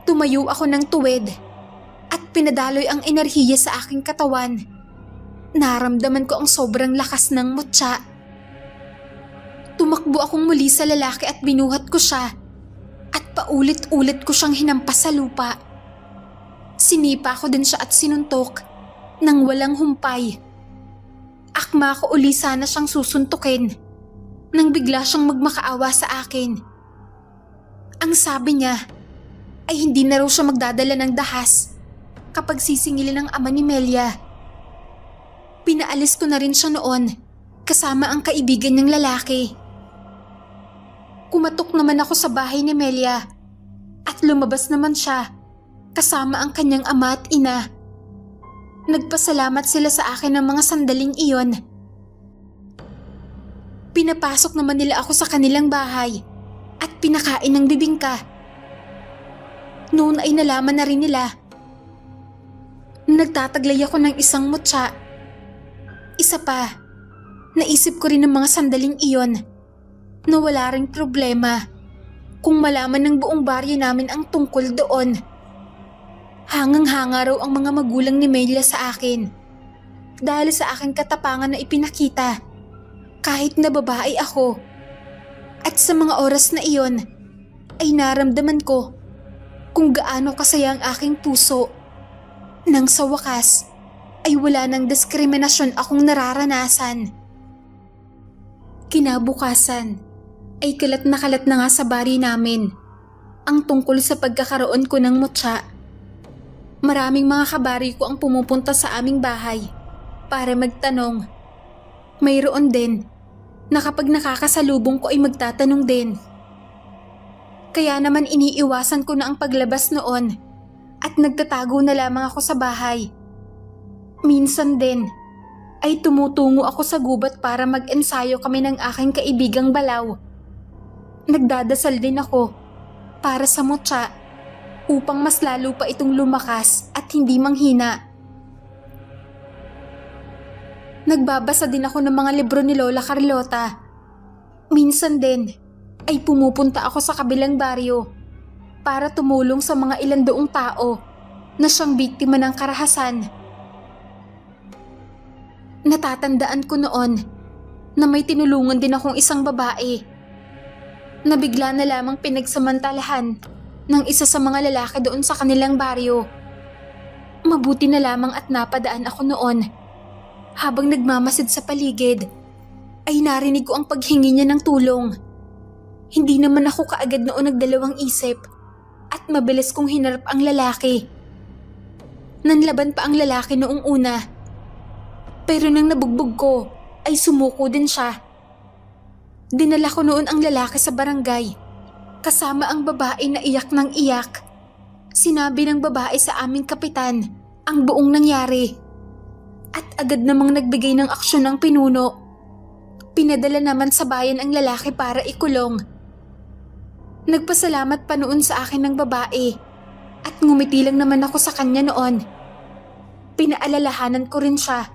Speaker 1: Tumayo ako ng tuwid at pinadaloy ang enerhiya sa aking katawan. Naramdaman ko ang sobrang lakas ng mutya. Tumakbo akong muli sa lalaki at binuhat ko siya at paulit-ulit ko siyang hinampas sa lupa. Sinipa ko din siya at sinuntok nang walang humpay. Akma ko uli sana siyang susuntukin nang bigla siyang magmakaawa sa akin. Ang sabi niya ay hindi na raw siya magdadala ng dahas kapag sisingilin ng ama ni Melia. Pinaalis ko na rin siya noon kasama ang kaibigan niyang lalaki. Kumatok naman ako sa bahay ni Melia at lumabas naman siya kasama ang kanyang ama at ina. Nagpasalamat sila sa akin ng mga sandaling iyon. Pinapasok naman nila ako sa kanilang bahay at pinakain ng bibingka. Noon ay nalaman na rin nila. Nagtataglay ako ng isang mutya. Isa pa, naisip ko rin ng mga sandaling iyon na wala ring problema kung malaman ng buong baryo namin ang tungkol doon. Hangang-hanga raw ang mga magulang ni Melia sa akin dahil sa aking katapangan na ipinakita kahit na babae ako. At sa mga oras na iyon ay naramdaman ko kung gaano kasaya ang aking puso nang sa wakas ay wala ng diskriminasyon akong nararanasan. Kinabukasan ay kalat na nga sa bari namin ang tungkol sa pagkakaroon ko ng mutya. Maraming mga kabari ko ang pumupunta sa aming bahay para magtanong. Mayroon din na kapag nakakasalubong ko ay magtatanong din. Kaya naman iniiwasan ko na ang paglabas noon at nagtatago na lamang ako sa bahay. Minsan din ay tumutungo ako sa gubat para mag-ensayo kami ng aking kaibigang Balaw. Nagdadasal din ako para sa mutya upang mas lalo pa itong lumakas at hindi manghina. Nagbabasa din ako ng mga libro ni Lola Carlota. Minsan din ay pumupunta ako sa kabilang baryo para tumulong sa mga ilang doong tao na siyang biktima ng karahasan. Natatandaan ko noon na may tinulungan din akong isang babae na bigla na lamang pinagsamantalahan ng isa sa mga lalaki doon sa kanilang baryo. Mabuti na lamang at napadaan ako noon. Habang nagmamasid sa paligid, ay narinig ko ang paghingi niya ng tulong. Hindi naman ako kaagad noon nagdalawang isip at mabilis kong hinarap ang lalaki. Nanlaban pa ang lalaki noong una. Pero nang nabugbog ko, ay sumuko din siya. Dinala ko noon ang lalaki sa barangay kasama ang babae na iyak ng iyak. Sinabi ng babae sa aming kapitan ang buong nangyari at agad namang nagbigay ng aksyon ng pinuno. Pinadala naman sa bayan ang lalaki para ikulong. Nagpasalamat pa noon sa akin ng babae at ngumiti lang naman ako sa kanya noon. Pinaalalahanan ko rin siya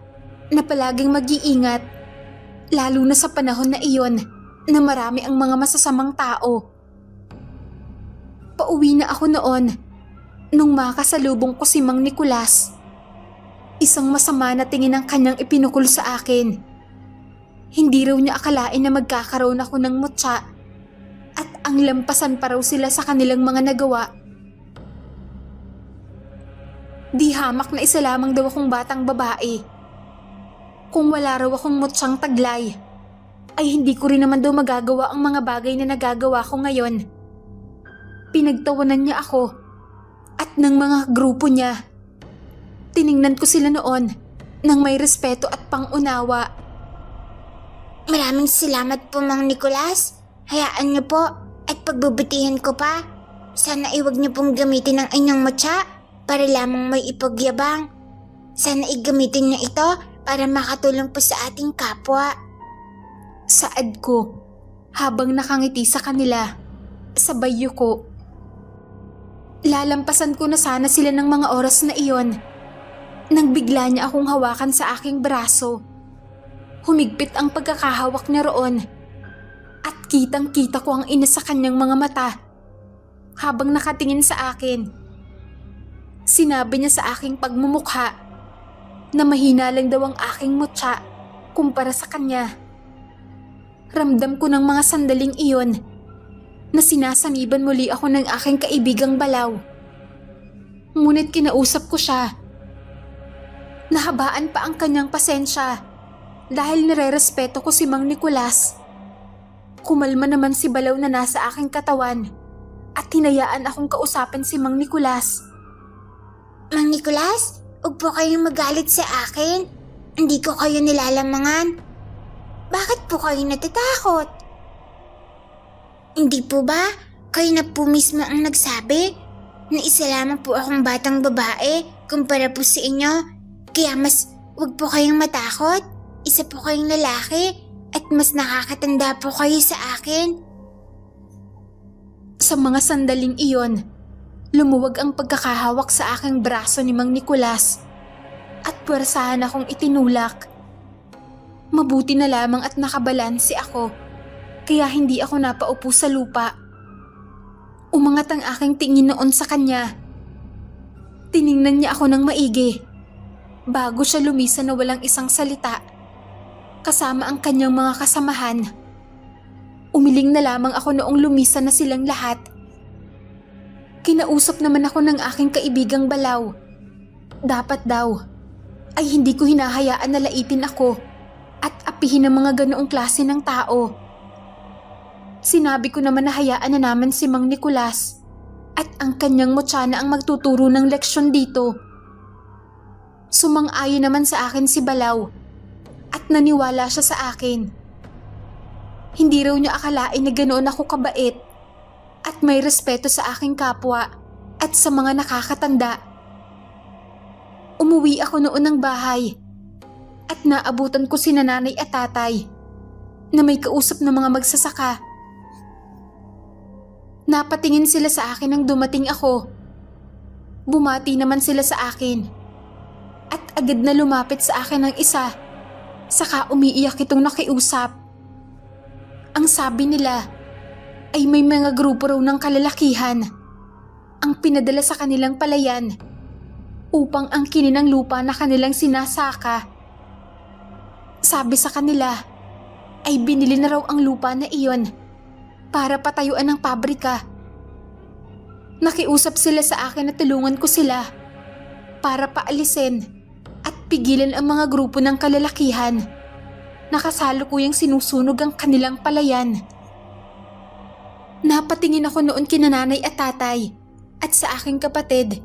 Speaker 1: na palaging mag-iingat, lalo na sa panahon na iyon na marami ang mga masasamang tao. Pauwi na ako noon nung makasalubong ko si Mang Nicolas. Isang masama na tingin ang kanyang ipinukol sa akin. Hindi raw niya akalain na magkakaroon ako ng mutya at ang lampasan pa raw sila sa kanilang mga nagawa. Di hamak na isa lamang daw akong batang babae. Kung wala raw akong mutsyang taglay, ay hindi ko rin naman daw magagawa ang mga bagay na nagagawa ko ngayon. Pinagtawanan niya ako at ng mga grupo niya. Tiningnan ko sila noon nang may respeto at pangunawa.
Speaker 2: Maraming salamat po, Mang Nicolas. Hayaan niyo po at pagbubutihan ko pa. Sana iwag niyo pong gamitin ang inyong mutya para lamang may ipagyabang. Sana igamitin niyo ito para makatulong po sa ating kapwa.
Speaker 1: Saad ko habang nakangiti sa kanila. Sabay yuko. Lalampasan ko na sana sila ng mga oras na iyon nang bigla niya akong hawakan sa aking braso. Humigpit ang pagkakahawak niya roon at kitang-kita ko ang ina sa kanyang mga mata habang nakatingin sa akin. Sinabi niya sa aking pagmumukha na mahina lang daw ang aking mutya kumpara sa kanya. Ramdam ko ng mga sandaling iyon na sinasaniban muli ako ng aking kaibigang Balaw. Ngunit kinausap ko siya. Nahabaan pa ang kanyang pasensya dahil nire-respeto ko si Mang Nicolas. Kumalma naman si Balaw na nasa aking katawan at hinayaan akong kausapin si Mang Nicolas.
Speaker 2: Mang Nicolas, huwag po kayong magalit sa akin. Hindi ko kayo nilalamangan. Bakit po kayo natatakot? Hindi po ba kayo na po mismo ang nagsabi na isa lamang po akong batang babae kumpara po sa inyo? Kaya mas wag po kayong matakot. Isa po kayong lalaki at mas nakakatanda po kayo sa akin.
Speaker 1: Sa mga sandaling iyon, lumuwag ang pagkakahawak sa aking braso ni Mang Nicolas at puwersahan akong itinulak. Mabuti na lamang at nakabalanse ako kaya hindi ako napaupo sa lupa. Umangat ang aking tingin noon sa kanya. Tiningnan niya ako ng maigi bago siya lumisan na walang isang salita kasama ang kanyang mga kasamahan. Umiling na lamang ako noong lumisan na silang lahat. Kinausap naman ako ng aking kaibigang Balaw. Dapat daw ay hindi ko hinahayaan na laitin ako at apihin ang mga ganoong klase ng tao. Sinabi ko naman na hayaan na naman si Mang Nicolas at ang kanyang motsana ang magtuturo ng leksyon dito. Sumang-ayon naman sa akin si Balaw at naniwala siya sa akin. Hindi raw niya akalain na ganoon ako kabait at may respeto sa aking kapwa at sa mga nakakatanda. Umuwi ako noon ng bahay at naabutan ko sina nanay at tatay na may kausap na mga magsasaka. Napatingin sila sa akin nang dumating ako. Bumati naman sila sa akin at agad na lumapit sa akin ng isa, saka umiiyak itong nakiusap. Ang sabi nila ay may mga grupo raw ng kalalakihan ang pinadala sa kanilang palayan upang angkinin ang lupa na kanilang sinasaka. Sabi sa kanila ay binili na raw ang lupa na iyon para patayuan ng pabrika. Nakiusap sila sa akin na tulungan ko sila para paalisin at pigilan ang mga grupo ng kalalakihan na kasalukuyang sinusunog ang kanilang palayan. Napatingin ako noon kina nanay at tatay at sa aking kapatid.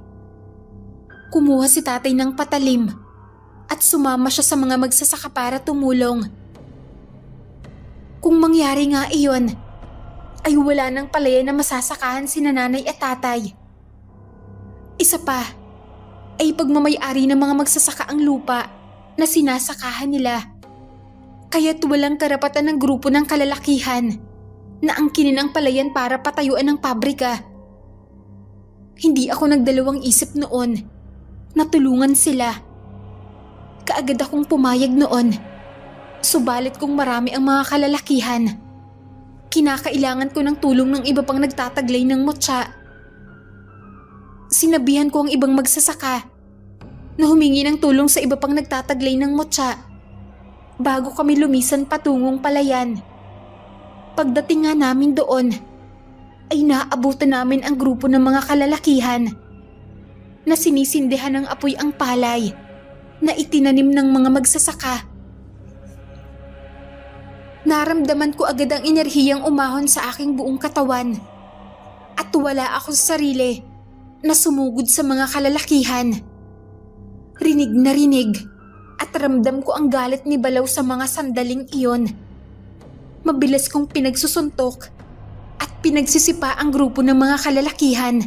Speaker 1: Kumuha si tatay ng patalim at sumama siya sa mga magsasaka para tumulong. Kung mangyari nga iyon, ay wala ng palayan na masasakahan si nanay at tatay. Isa pa, ay pagmamayari ng mga magsasaka ang lupa na sinasakahan nila. Kaya't walang karapatan ng grupo ng kalalakihan na angkinin ang palayan para patayuan ng pabrika. Hindi ako nagdalawang isip noon na tulungan sila. Kaagad akong pumayag noon. Subalit kung marami ang mga kalalakihan, kinakailangan ko ng tulong ng iba pang nagtataglay ng motsa. Sinabihan ko ang ibang magsasaka na humingi ng tulong sa iba pang nagtataglay ng motsa bago kami lumisan patungong palayan. Pagdating nga namin doon, ay naabutan namin ang grupo ng mga kalalakihan na sinisindihan ng apoy ang palay na itinanim ng mga magsasaka. Naramdaman ko agad ang enerhiyang umahon sa aking buong katawan at wala ako sa sarili na sumugod sa mga kalalakihan. Rinig na rinig at ramdam ko ang galit ni Balaw sa mga sandaling iyon. Mabilis kong pinagsusuntok at pinagsisipa ang grupo ng mga kalalakihan.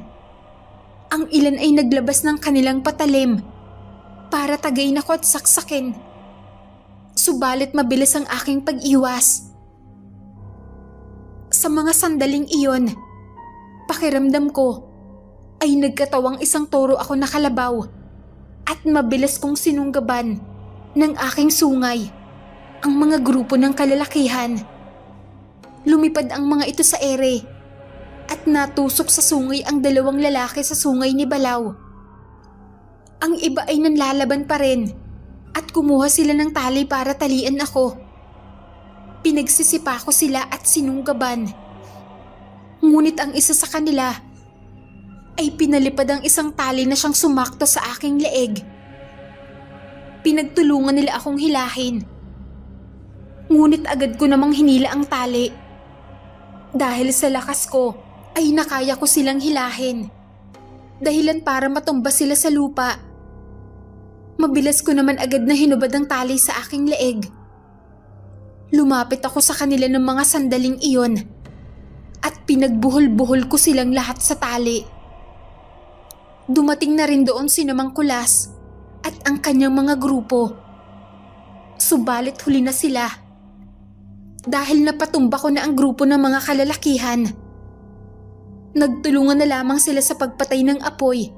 Speaker 1: Ang ilan ay naglabas ng kanilang patalim para tagayin ako at saksakin. Subalit mabilis ang aking pag-iwas. Sa mga sandaling iyon, pakiramdam ko ay nagkatawang isang toro ako na kalabaw at mabilis kong sinunggaban ng aking sungay ang mga grupo ng kalalakihan. Lumipad ang mga ito sa ere at natusok sa sungay ang dalawang lalaki sa sungay ni Balaw. Ang iba ay nanlalaban pa rin at kumuha sila ng tali para talian ako. Pinagsisipa ko sila at sinunggaban. Ngunit ang isa sa kanila ay pinalipad ang isang tali na siyang sumakto sa aking leeg. Pinagtulungan nila akong hilahin. Ngunit agad ko namang hinila ang tali. Dahil sa lakas ko ay nakaya ko silang hilahin. Dahilan para matumba sila sa lupa. Mabilis ko naman agad na hinubad ang tali sa aking leeg. Lumapit ako sa kanila ng mga sandaling iyon at pinagbuhol-buhol ko silang lahat sa tali. Dumating na rin doon si Mang Kulas at ang kanyang mga grupo. Subalit huli na sila. Dahil napatumba ko na ang grupo ng mga kalalakihan. Nagtulungan na lamang sila sa pagpatay ng apoy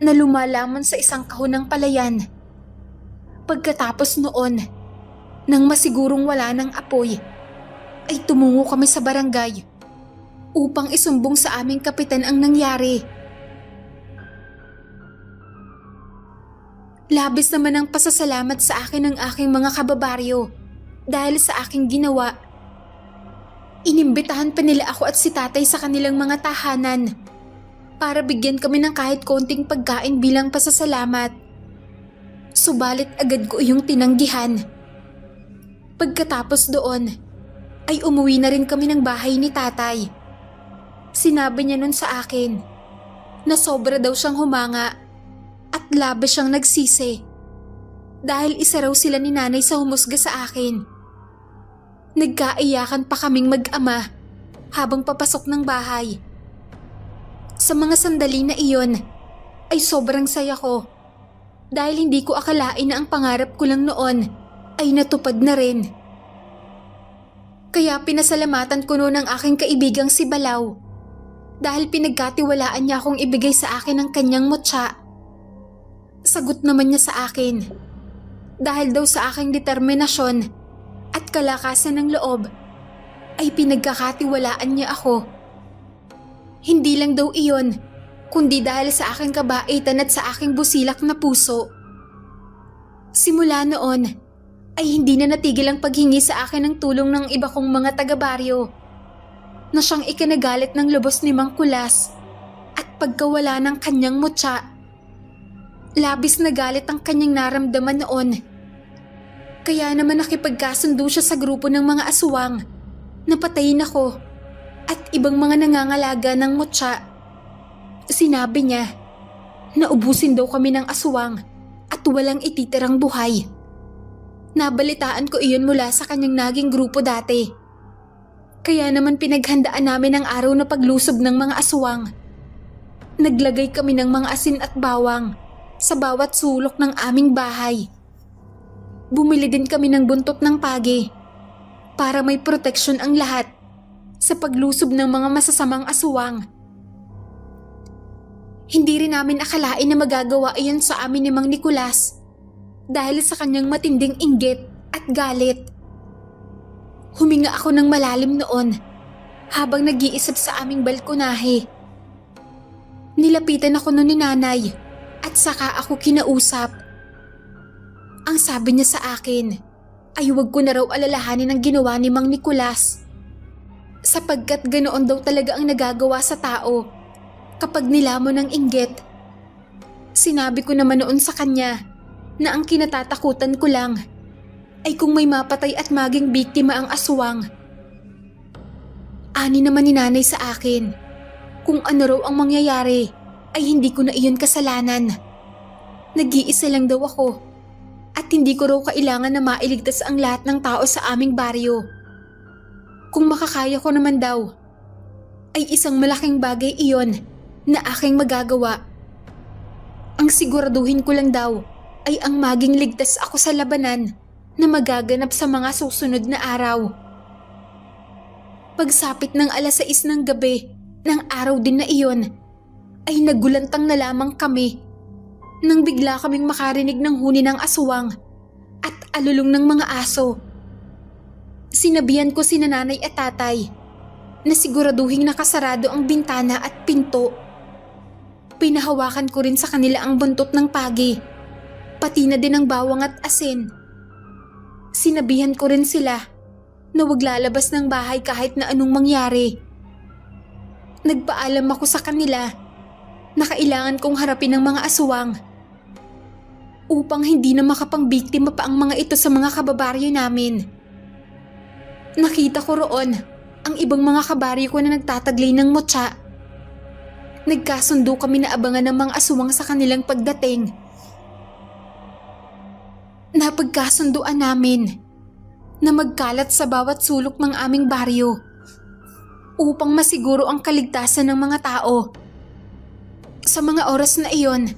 Speaker 1: na lumalaman sa isang kahon ng palayan. Pagkatapos noon, nang masigurong wala ng apoy, ay tumungo kami sa barangay upang isumbong sa aming kapitan ang nangyari. Labis naman ang pasasalamat sa akin ng aking mga kababaryo dahil sa aking ginawa. Inimbitahan pa nila ako at si tatay sa kanilang mga tahanan para bigyan kami ng kahit konting pagkain bilang pasasalamat. Subalit agad ko iyong tinanggihan. Pagkatapos doon, ay umuwi na rin kami ng bahay ni tatay. Sinabi niya nun sa akin na sobra daw siyang humanga at labis siyang nagsisi dahil isa raw sila ni nanay sa humusga sa akin. Nagkaiyakan pa kaming mag-ama habang papasok ng bahay. Sa mga sandali na iyon ay sobrang saya ko dahil hindi ko akalain na ang pangarap ko lang noon ay natupad na rin. Kaya pinasalamatan ko noon ang aking kaibigang si Balaw dahil pinagkatiwalaan niya akong ibigay sa akin ang kanyang mutya. Sagot naman niya sa akin dahil daw sa aking determinasyon at kalakasan ng loob ay pinagkakatiwalaan niya ako. Hindi lang daw iyon, kundi dahil sa aking kabaitan at sa aking busilak na puso. Simula noon ay hindi na natigil ang paghingi sa akin ng tulong ng iba kong mga taga-baryo na siyang ikinagalit ng lubos ni Mang Kulas at pagkawala ng kanyang mutya. Labis na galit ang kanyang naramdaman noon. Kaya naman nakipagkasundo siya sa grupo ng mga aswang na patayin ako at ibang mga nangangalaga ng mutya. Sinabi niya na ubusin daw kami ng aswang at walang ititirang buhay. Nabalitaan ko iyon mula sa kanyang naging grupo dati. Kaya naman pinaghandaan namin ang araw na paglusob ng mga aswang. Naglagay kami ng mga asin at bawang sa bawat sulok ng aming bahay. Bumili din kami ng buntot ng pagi para may proteksyon ang lahat sa paglusob ng mga masasamang aswang. Hindi rin namin akalain na magagawa iyon sa amin ni Mang Nicolas dahil sa kanyang matinding inggit at galit. Huminga ako ng malalim noon habang nag-iisip sa aming balkonahe. Nilapitan ako noon ni nanay at saka ako kinausap. Ang sabi niya sa akin ay huwag ko na raw alalahanin ang ginawa ni Mang Nicolas sapagkat ganoon daw talaga ang nagagawa sa tao kapag nilamon ng inggit. Sinabi ko naman noon sa kanya na ang kinatatakutan ko lang ay kung may mapatay at maging biktima ang aswang. Ani naman ni nanay sa akin kung ano raw ang mangyayari ay hindi ko na iyon kasalanan. Nag-iisa lang daw ako at hindi ko raw kailangan na mailigtas ang lahat ng tao sa aming baryo. Kung makakaya ko naman daw, ay isang malaking bagay iyon na aking magagawa. Ang siguraduhin ko lang daw ay ang maging ligtas ako sa labanan na magaganap sa mga susunod na araw. Pagsapit ng 6:00 ng gabi ng araw din na iyon, ay nagulantang na lamang kami nang bigla kaming makarinig ng huni ng aswang at alulong ng mga aso. Sinabihan ko sina nanay at tatay na siguraduhing nakasarado ang bintana at pinto. Pinahawakan ko rin sa kanila ang buntot ng pagi, pati na din ang bawang at asin. Sinabihan ko rin sila na huwag lalabas ng bahay kahit na anong mangyari. Nagpaalam ako sa kanila na kailangan kong harapin ang mga aswang upang hindi na makapangbiktima pa ang mga ito sa mga kababaryo namin. Nakita ko roon ang ibang mga kabaryo ko na nagtataglay ng mutya. Nagkasundo kami na abangan ng mga aswang sa kanilang pagdating. Napagkasunduan namin na magkalat sa bawat sulok ng aming baryo upang masiguro ang kaligtasan ng mga tao. Sa mga oras na iyon,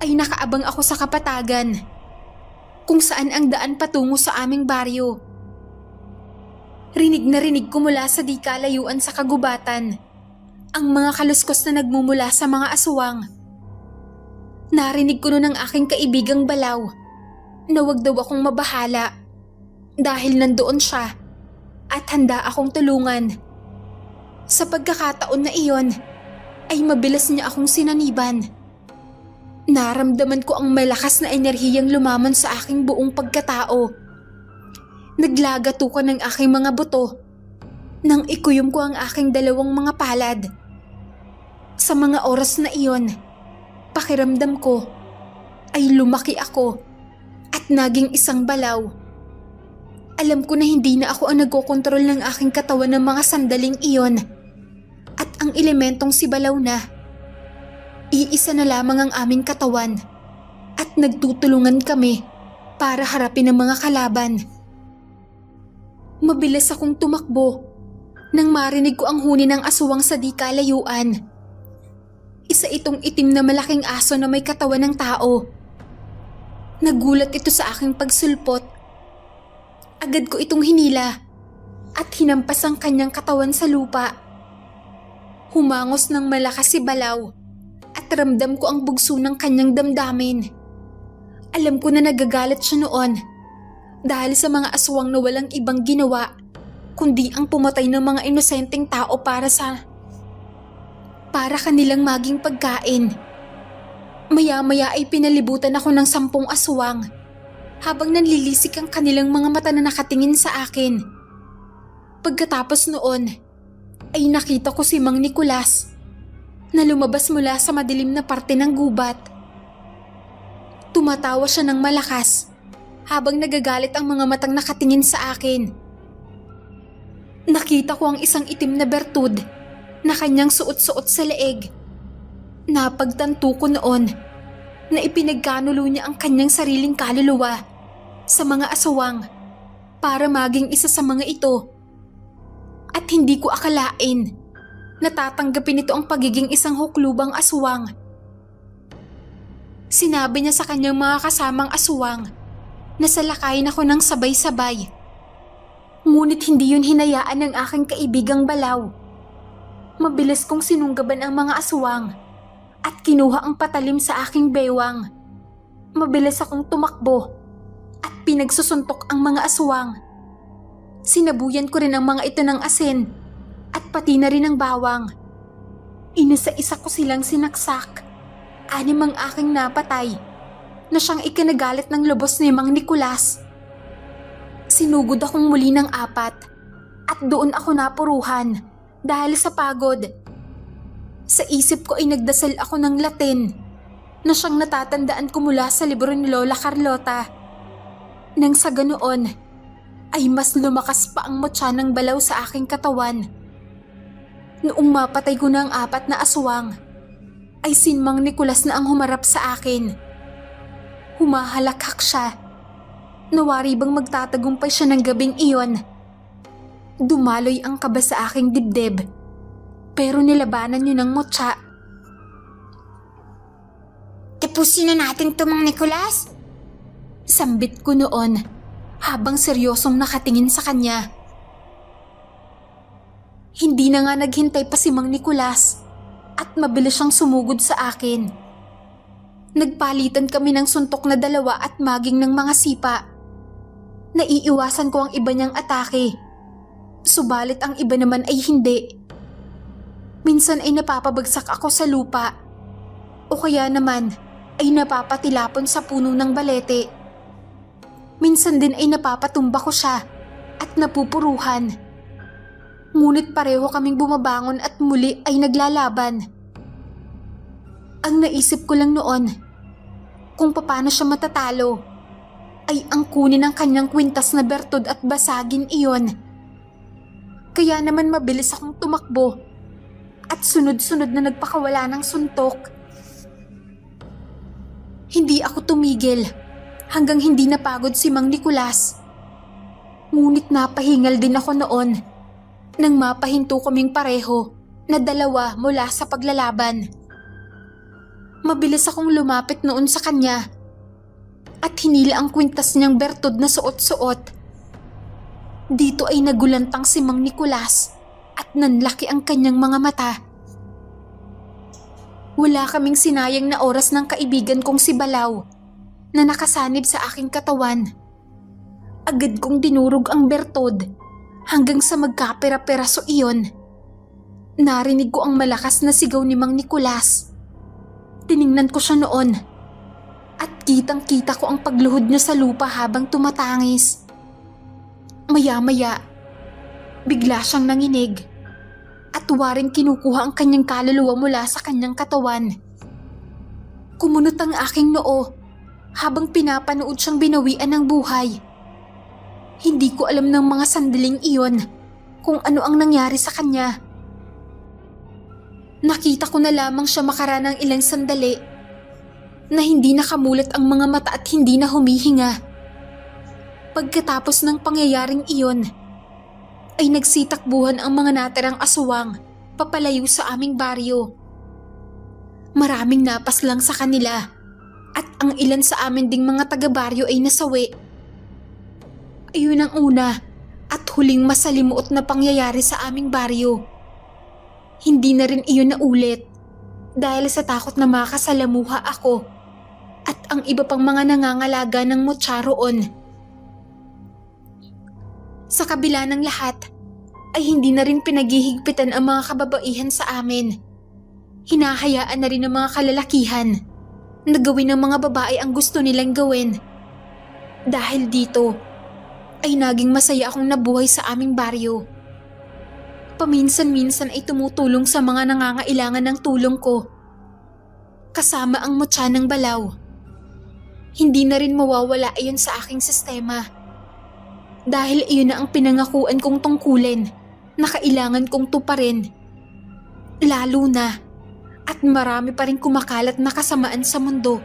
Speaker 1: ay nakaabang ako sa kapatagan kung saan ang daan patungo sa aming baryo. Rinig na rinig ko mula sa di kalayuan sa kagubatan ang mga kaluskos na nagmumula sa mga aswang. Narinig ko noon ang aking kaibigang Balaw na wag daw akong mabahala dahil nandoon siya at handa akong tulungan. Sa pagkakataon na iyon, ay mabilis niya akong sinaniban. Naramdaman ko ang malakas na enerhiyang lumamon sa aking buong pagkatao. Naglagato ko ng aking mga buto nang ikuyom ko ang aking dalawang mga palad. Sa mga oras na iyon, pakiramdam ko ay lumaki ako at naging isang balaw. Alam ko na hindi na ako ang nagkokontrol ng aking katawan ng mga sandaling iyon at ang elementong si balaw na. Iisa na lamang ang aming katawan at nagtutulungan kami para harapin ang mga kalaban. Mabilis akong tumakbo nang marinig ko ang huni ng aswang sa di kalayuan. Isa itong itim na malaking aso na may katawan ng tao. Nagulat ito sa aking pagsulpot. Agad ko itong hinila at hinampas ang kanyang katawan sa lupa. Humangos ng malakas si balaw at ramdam ko ang bugso ng kanyang damdamin. Alam ko na nagagalit siya noon dahil sa mga aswang na walang ibang ginawa kundi ang pumatay ng mga inosenteng tao para kanilang maging pagkain. Maya-maya ay pinalibutan ako ng 10 aswang habang nanlilisik ang kanilang mga mata na nakatingin sa akin. Pagkatapos noon ay nakita ko si Mang Nicolas na lumabas mula sa madilim na parte ng gubat. Tumatawa siya ng malakas habang nagagalit ang mga matang nakatingin sa akin. Nakita ko ang isang itim na bertud na kanyang suot-suot sa leeg. Napagtanto ko noon na ipinagkanulo niya ang kanyang sariling kaluluwa sa mga aswang para maging isa sa mga ito. At hindi ko akalain na tatanggapin ito ang pagiging isang huklubang aswang. Sinabi niya sa kanyang mga kasamang aswang na salakayin ako ng sabay-sabay. Ngunit hindi yun hinayaan ng aking kaibigang balaw. Mabilis kong sinunggaban ang mga aswang at kinuha ang patalim sa aking bewang. Mabilis akong tumakbo at pinagsusuntok ang mga aswang. Sinabuyan ko rin ang mga ito ng asin at pati na rin ang bawang. Inisa-isa ko silang sinaksak. 6 ang aking napatay na siyang ikinagalit ng lubos ni Mang Nicolas. Sinugod akong muli ng 4 at doon ako napuruhan dahil sa pagod. Sa isip ko ay nagdasal ako ng Latin na siyang natatandaan ko mula sa libro ni Lola Carlota. Nang sa ganoon ay mas lumakas pa ang mutya ng balaw sa aking katawan. Noong mapatay ko na ang 4 na aswang, ay si Mang Nicolas na ang humarap sa akin. Humahalakhak siya. Nawari bang magtatagumpay siya ng gabing iyon. Dumaloy ang kaba sa aking dibdib, pero nilabanan niyo ng mutya.
Speaker 2: Tapusin na natin to, Mang Nicolas.
Speaker 1: Sambit ko noon habang seryosong nakatingin sa kanya. Hindi na nga naghintay pa si Mang Nicolas at mabilis siyang sumugod sa akin. Nagpalitan kami ng suntok na 2 at maging ng mga sipa. Naiiwasan ko ang iba niyang atake, subalit ang iba naman ay hindi. Minsan ay napapabagsak ako sa lupa o kaya naman ay napapatilapon sa puno ng balete. Minsan din ay napapatumba ko siya at napupuruhan. Ngunit pareho kaming bumabangon at muli ay naglalaban. Ang naisip ko lang noon, kung paano siya matatalo, ay ang kunin ng kanyang kwintas na bertud at basagin iyon. Kaya naman mabilis akong tumakbo at sunod-sunod na nagpakawala ng suntok. Hindi ako tumigil hanggang hindi napagod si Mang Nicolas. Ngunit napahingal din ako noon nang mapahinto kaming pareho na 2 mula sa paglalaban. Mabilis akong lumapit noon sa kanya at hinila ang kwintas niyang bertud na suot-suot. Dito ay nagulantang si Mang Nicolas at nanlaki ang kanyang mga mata. Wala kaming sinayang na oras ng kaibigan kong si Balaw na nakasanib sa aking katawan. Agad kong dinurog ang bertud hanggang sa magkapera-peraso iyon. Narinig ko ang malakas na sigaw ni Mang Nicolas. Tiningnan ko siya noon at kitang-kita ko ang pagluhod niya sa lupa habang tumatangis. Maya-maya, bigla siyang nanginig at waring kinukuha ang kanyang kaluluwa mula sa kanyang katawan. Kumunot ang aking noo habang pinapanood siyang binawian ng buhay. Hindi ko alam ng mga sandaling iyon kung ano ang nangyari sa kanya. Nakita ko na lamang siya makaraan ng ilang sandali na hindi nakamulat ang mga mata at hindi na humihinga. Pagkatapos ng pangyayaring iyon, ay nagsitakbuhan ang mga natirang aswang papalayo sa aming baryo. Maraming napas lang sa kanila at ang ilan sa amin ding mga taga-baryo ay nasawi. Ayun ang una at huling masalimuot na pangyayari sa aming baryo. Hindi na rin iyon naulit dahil sa takot na makasalamuha ako at ang iba pang mga nangangalaga ng mutya roon. Sa kabila ng lahat, ay hindi na rin pinaghihigpitan ang mga kababaihan sa amin. Hinahayaan na rin ng mga kalalakihan na gawin ng mga babae ang gusto nilang gawin. Dahil dito, ay naging masaya akong nabuhay sa aming baryo. Paminsan-minsan ay tumutulong sa mga nangangailangan ng tulong ko. Kasama ang mutya ng balaw. Hindi na rin mawawala iyon sa aking sistema. Dahil iyon na ang pinangakuan kong tungkulin na kailangan kong tuparin. Lalo na at marami pa rin kumakalat na kasamaan sa mundo.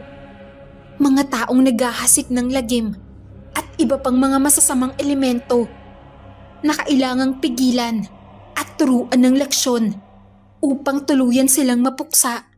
Speaker 1: Mga taong naghahasik ng lagim at iba pang mga masasamang elemento na kailangang pigilan at turuan ng leksyon upang tuluyan silang mapuksa